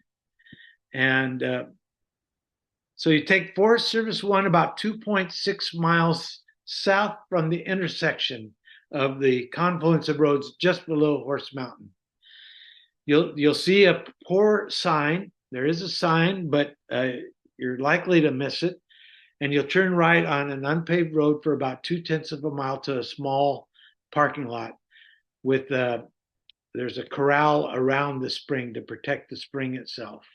And So you take Forest Service 1 about 2.6 miles south from the intersection of the confluence of roads just below Horse Mountain. You'll see a poor sign. There is a sign, but you're likely to miss it. And you'll turn right on an unpaved road for about 2/10 of a mile to a small parking lot with there's a corral around the spring to protect the spring itself.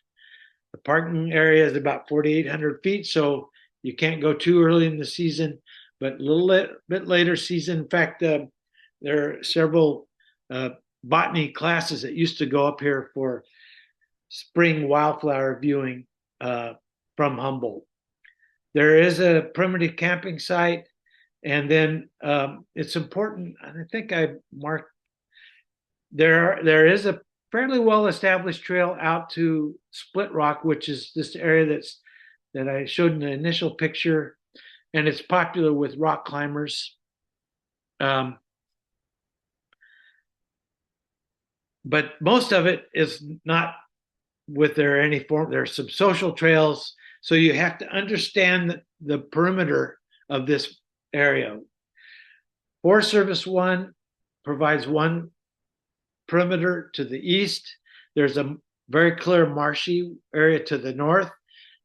The parking area is about 4,800 feet, so you can't go too early in the season, but a little bit later season. In fact, there are several botany classes that used to go up here for spring wildflower viewing from Humboldt. There is a primitive camping site, and then it's important. I think I marked there is a fairly well established trail out to Split Rock, which is this area that I showed in the initial picture, and it's popular with rock climbers. But most of it is not with there any form. There's some social trails, so you have to understand the perimeter of this area. Forest Service 1 provides one perimeter to the east. There's a very clear marshy area to the north.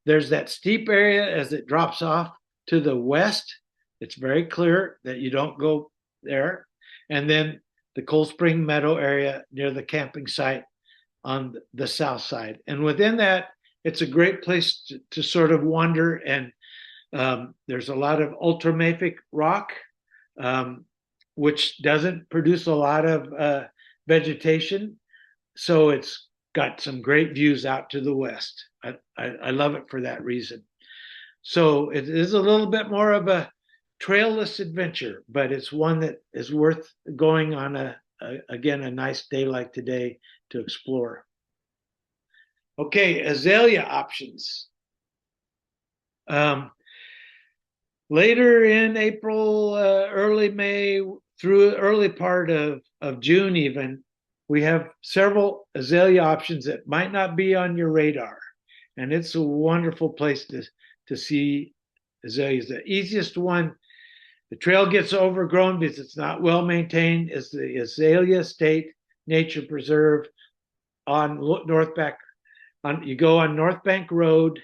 There's that steep area as it drops off to the west. It's very clear that you don't go there. And then the Cold Spring Meadow area near the camping site on the south side. And within that, it's a great place to sort of wander. And there's a lot of ultramafic rock, which doesn't produce a lot of vegetation. So it's got some great views out to the west. I love it for that reason. So it is a little bit more of a trailless adventure, but it's one that is worth going on again, a nice day like today to explore. Okay, azalea options. Later in April, early May, through early part of June even, we have several azalea options that might not be on your radar. And it's a wonderful place to see azaleas. The easiest one, the trail gets overgrown because it's not well maintained, is the Azalea State Nature Preserve on North Bank. You go on North Bank Road,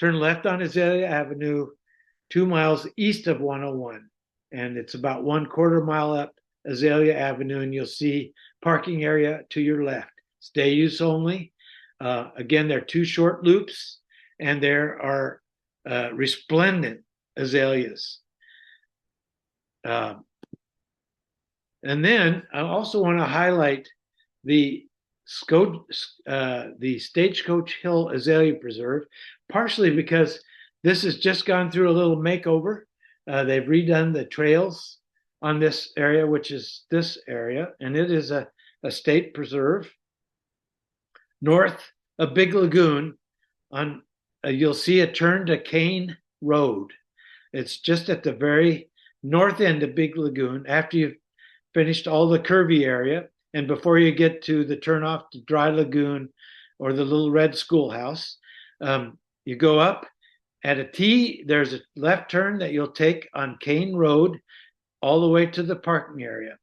turn left on Azalea Avenue, 2 miles east of 101. And it's about 1/4 mile up Azalea Avenue, and you'll see parking area to your left. It's day use only. Again, there are 2 short loops, and there are resplendent azaleas. And then I also want to highlight the Stagecoach Hill Azalea Preserve, partially because this has just gone through a little makeover. They've redone the trails on this area, which is this area, and it is a state preserve. North of Big Lagoon, you'll see a turn to Kane Road. It's just at the very north end of Big Lagoon after you've finished all the curvy area and before you get to the turnoff to Dry Lagoon or the Little Red Schoolhouse. You go up at a T, there's a left turn that you'll take on Kane Road all the way to the parking area.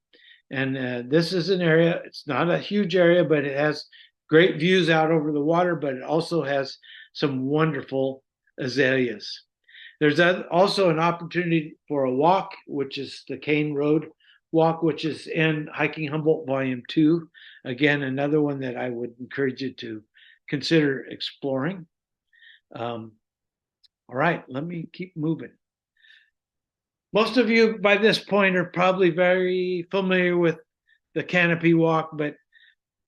And this is an area, it's not a huge area, but it has great views out over the water, but it also has some wonderful azaleas. There's also an opportunity for a walk, which is the Kane Road Walk, which is in Hiking Humboldt Volume 2. Again, another one that I would encourage you to consider exploring. All right, let me keep moving. Most of you by this point are probably very familiar with the Canopy Walk, but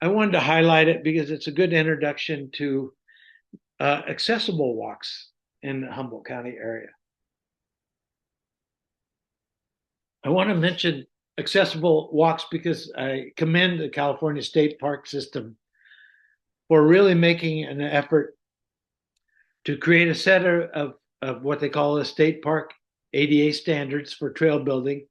I wanted to highlight it because it's a good introduction to accessible walks in the Humboldt County area. I want to mention accessible walks because I commend the California State Park System for really making an effort to create a set of what they call a state park ADA standards for trail building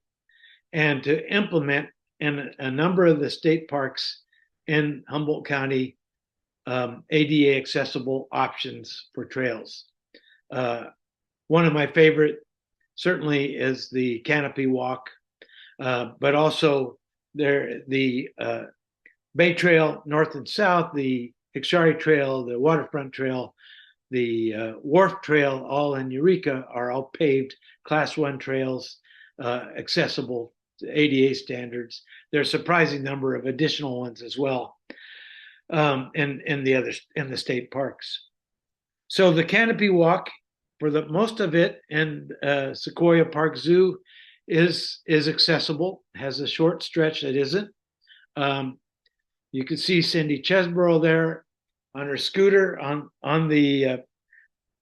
and to implement in a number of the state parks in Humboldt County ADA accessible options for trails. One of my favorite certainly is the Canopy Walk, but also the Bay Trail north and south, the Hickory Trail, the Waterfront Trail, the Wharf Trail, all in Eureka, are all paved Class 1 trails, accessible to ADA standards. There's a surprising number of additional ones as well, in the state parks. So the Canopy Walk, for the most of it, and Sequoia Park Zoo is accessible. Has a short stretch that isn't. You can see Cindy Chesborough there on her scooter on the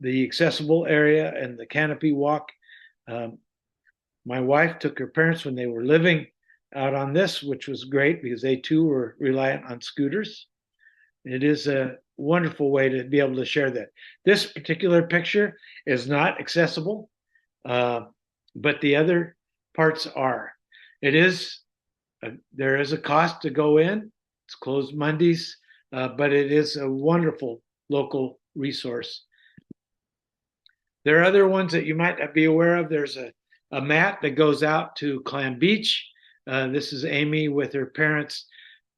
accessible area and the Canopy Walk. My wife took her parents when they were living out on this, which was great because they too were reliant on scooters. It is a wonderful way to be able to share that. This particular picture is not accessible, but the other parts are. There is a cost to go in. It's closed Mondays, but it is a wonderful local resource. There are other ones that you might not be aware of. There's a mat that goes out to Clam Beach. This is Amy with her parents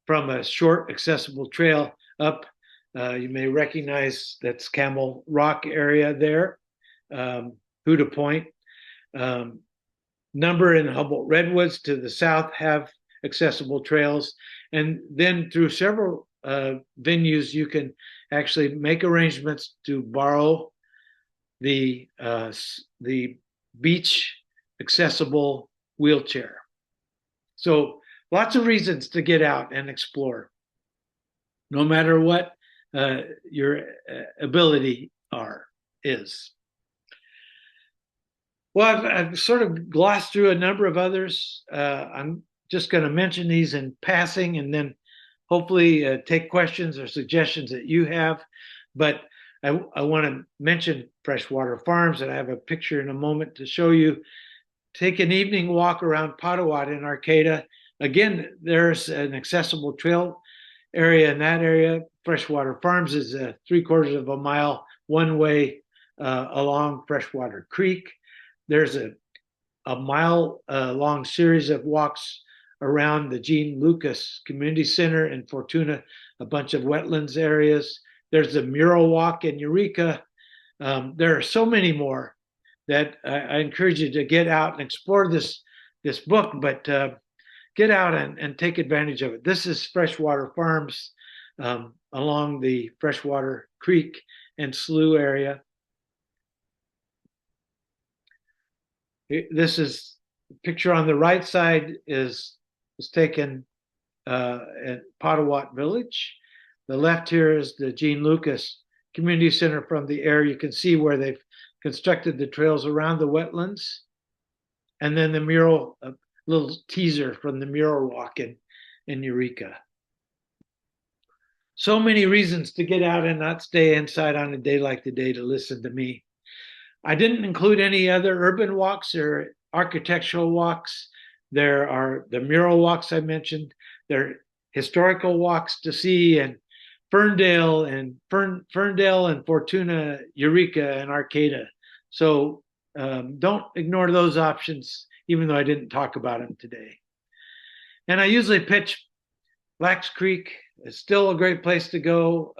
from a short accessible trail up. You may recognize that's Camel Rock area there, Huda Point. Number in Humboldt Redwoods to the south have accessible trails. And then through several venues, you can actually make arrangements to borrow the beach accessible wheelchair. So lots of reasons to get out and explore, no matter what your ability is. Well, I've sort of glossed through a number of others. I'm just going to mention these in passing and then hopefully take questions or suggestions that you have. But I want to mention Freshwater Farms, and I have a picture in a moment to show you. Take an evening walk around Potawatomi in Arcata. Again, there's an accessible trail area in that area. Freshwater Farms is 3/4 of a mile one way along Freshwater Creek. There's a mile long series of walks around the Gene Lucas Community Center in Fortuna, a bunch of wetlands areas. There's a mural walk in Eureka. There are so many more that I encourage you to get out and explore this book, but get out and take advantage of it. This is Freshwater Farms along the Freshwater Creek and Slough area. This is the picture on the right side was taken at Potawatomi Village. The left here is the Gene Lucas Community Center from the air. You can see where they've constructed the trails around the wetlands. And then the mural, a little teaser from the mural walk in Eureka. So many reasons to get out and not stay inside on a day like today to listen to me. I didn't include any other urban walks or architectural walks. There are the mural walks I mentioned. There are historical walks to see in Ferndale and Fortuna, Eureka, and Arcata. So don't ignore those options, even though I didn't talk about them today. And I usually pitch Blacks Creek. It's still a great place to go,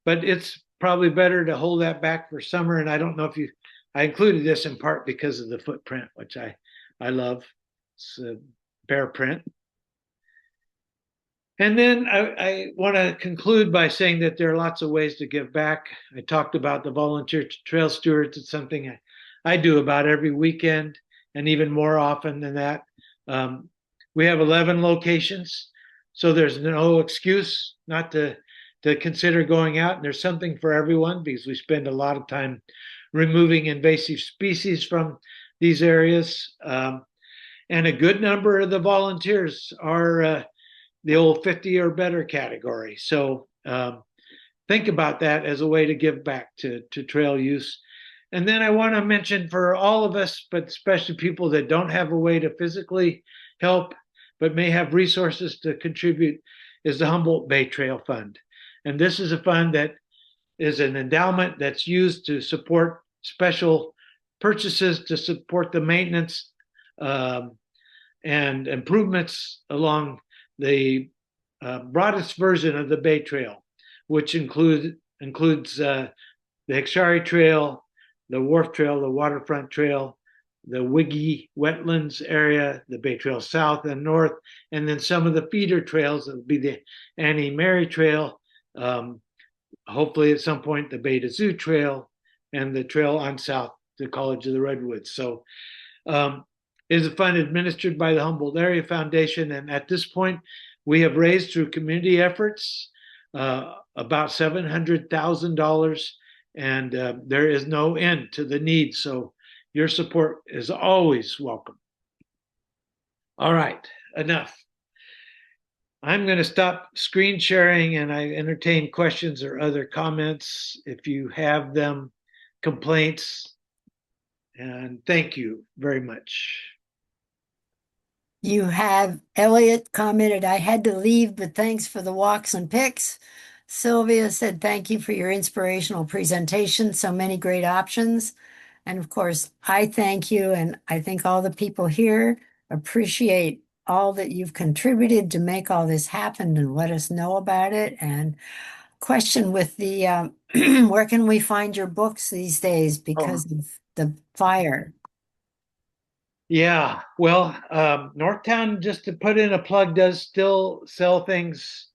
but it's probably better to hold that back for summer. And I don't know if I included this in part because of the footprint, which I love. It's a bear print. And then I want to conclude by saying that there are lots of ways to give back. I talked about the volunteer trail stewards. It's something I do about every weekend and even more often than that. We have 11 locations, so there's no excuse not to consider going out. And there's something for everyone because we spend a lot of time removing invasive species from these areas. And a good number of the volunteers are the old 50 or better category. So think about that as a way to give back to trail use. And then I want to mention for all of us, but especially people that don't have a way to physically help, but may have resources to contribute, is the Humboldt Bay Trail Fund. And this is a fund that is an endowment that's used to support special purchases to support the maintenance um, and improvements along the broadest version of the Bay Trail, which includes the Hickory Trail, the Wharf Trail, the Waterfront Trail, the Wiggy Wetlands area, the Bay Trail South and North, and then some of the feeder trails that would be the Annie Mary Trail, hopefully at some point the Bay to Zoo Trail, and the trail on south to College of the Redwoods. So is a fund administered by the Humboldt Area Foundation, and at this point, we have raised through community efforts about $700,000, and there is no end to the need. So your support is always welcome. All right, enough. I'm going to stop screen sharing and I entertain questions or other comments if you have them, complaints, and thank you very much. You have Elliot commented, I had to leave, but thanks for the walks and pics. Sylvia said, thank you for your inspirational presentation. So many great options. And of course, I thank you. And I think all the people here appreciate all that you've contributed to make all this happen and let us know about it. And question with the, where can we find your books these days because of the fire? Yeah, well, Northtown, just to put in a plug, does still sell things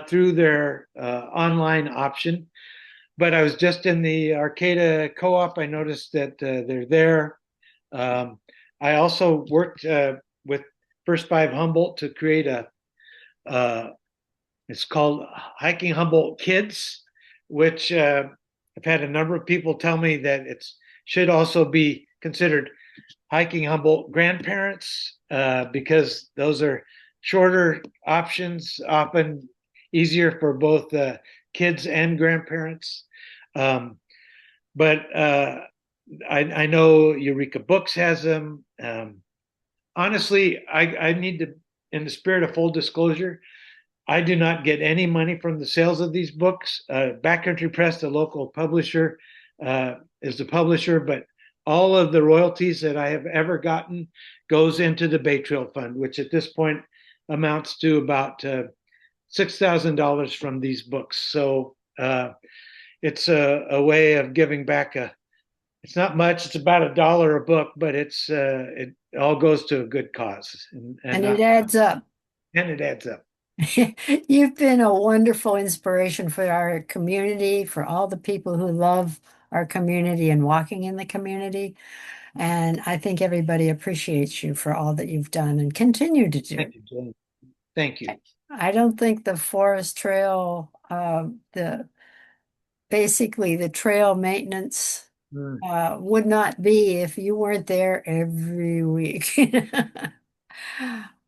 through their online option. But I was just in the Arcata Co-op. I noticed that they're there. I also worked with First Five Humboldt to create it's called Hiking Humboldt Kids, which I've had a number of people tell me that it should also be considered Hiking Humboldt Grandparents because those are shorter options, often easier for both kids and grandparents. But I know Eureka Books has them. Honestly, I need to, in the spirit of full disclosure, I do not get any money from the sales of these books. Backcountry Press, the local publisher, is the publisher, but all of the royalties that I have ever gotten goes into the Bay Trail Fund, which at this point amounts to about $6,000 from these books. So it's a way of giving back. It's not much. It's about $1 a book, but it all goes to a good cause, And it adds up. And it adds up. You've been a wonderful inspiration for our community, for all the people who love our community and walking in the community. And I think everybody appreciates you for all that you've done and continue to do. Thank you, Jane. Thank you. I don't think the forest trail, basically the trail maintenance would not be if you weren't there every week.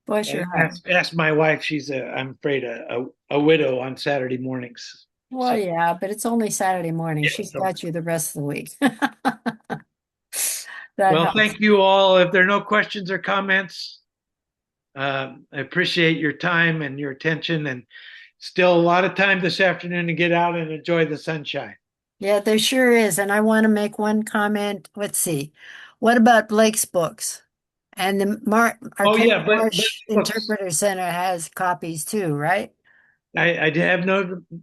Bless your heart. Ask my wife. I'm afraid, a widow on Saturday mornings. Well, So, yeah, but it's only Saturday morning. yeah, She's so. got you the rest of the week. That Well, helps. thank you all. If there are no questions or comments, I appreciate your time and your attention, and still a lot of time this afternoon to get out and enjoy the sunshine. Yeah, there sure is. And I want to make one comment. Let's see. What about Blake's books? And the Oh Arcade yeah, but Marsh books. Interpreter Center has copies too, right? I have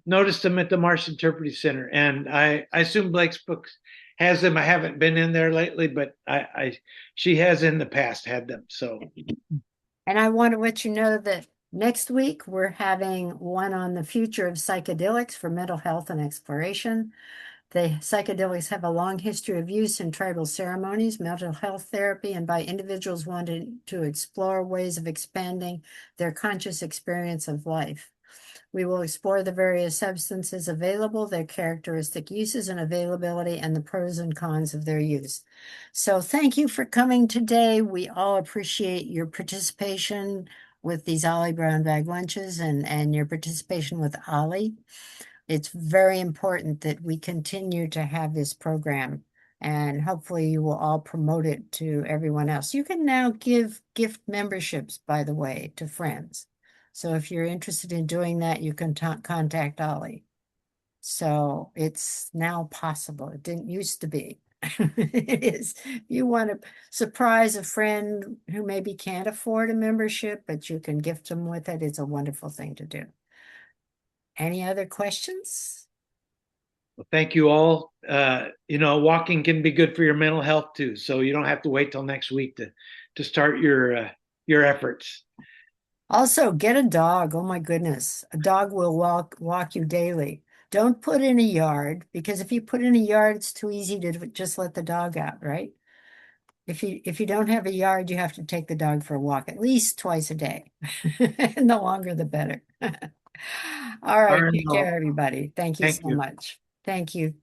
noticed them at the Marsh Interpretive Center, and I assume Blake's books has them. I haven't been in there lately, but she has in the past had them. So And I want to let you know that next week we're having one on the future of psychedelics for mental health and exploration. The psychedelics have a long history of use in tribal ceremonies, mental health therapy, and by individuals wanting to explore ways of expanding their conscious experience of life. We will explore the various substances available, their characteristic uses and availability, and the pros and cons of their use. So thank you for coming today. We all appreciate your participation with these OLLI brown bag lunches and your participation with OLLI. It's very important that we continue to have this program, and hopefully you will all promote it to everyone else. You can now give gift memberships, by the way, to friends. So if you're interested in doing that, you can contact OLLI. So it's now possible. It didn't used to be. It is. You want to surprise a friend who maybe can't afford a membership, but you can gift them with it. It's a wonderful thing to do. Any other questions? Well, thank you all. Walking can be good for your mental health too, so you don't have to wait till next week to start your efforts. Also, get a dog. Oh my goodness. A dog will walk you daily. Don't put in a yard because if you put in a yard, it's too easy to just let the dog out, right? If you don't have a yard, you have to take the dog for a walk at least twice a day. And the longer the better. All All right, right, take care, everybody. Thank you thank so you. much. Thank you.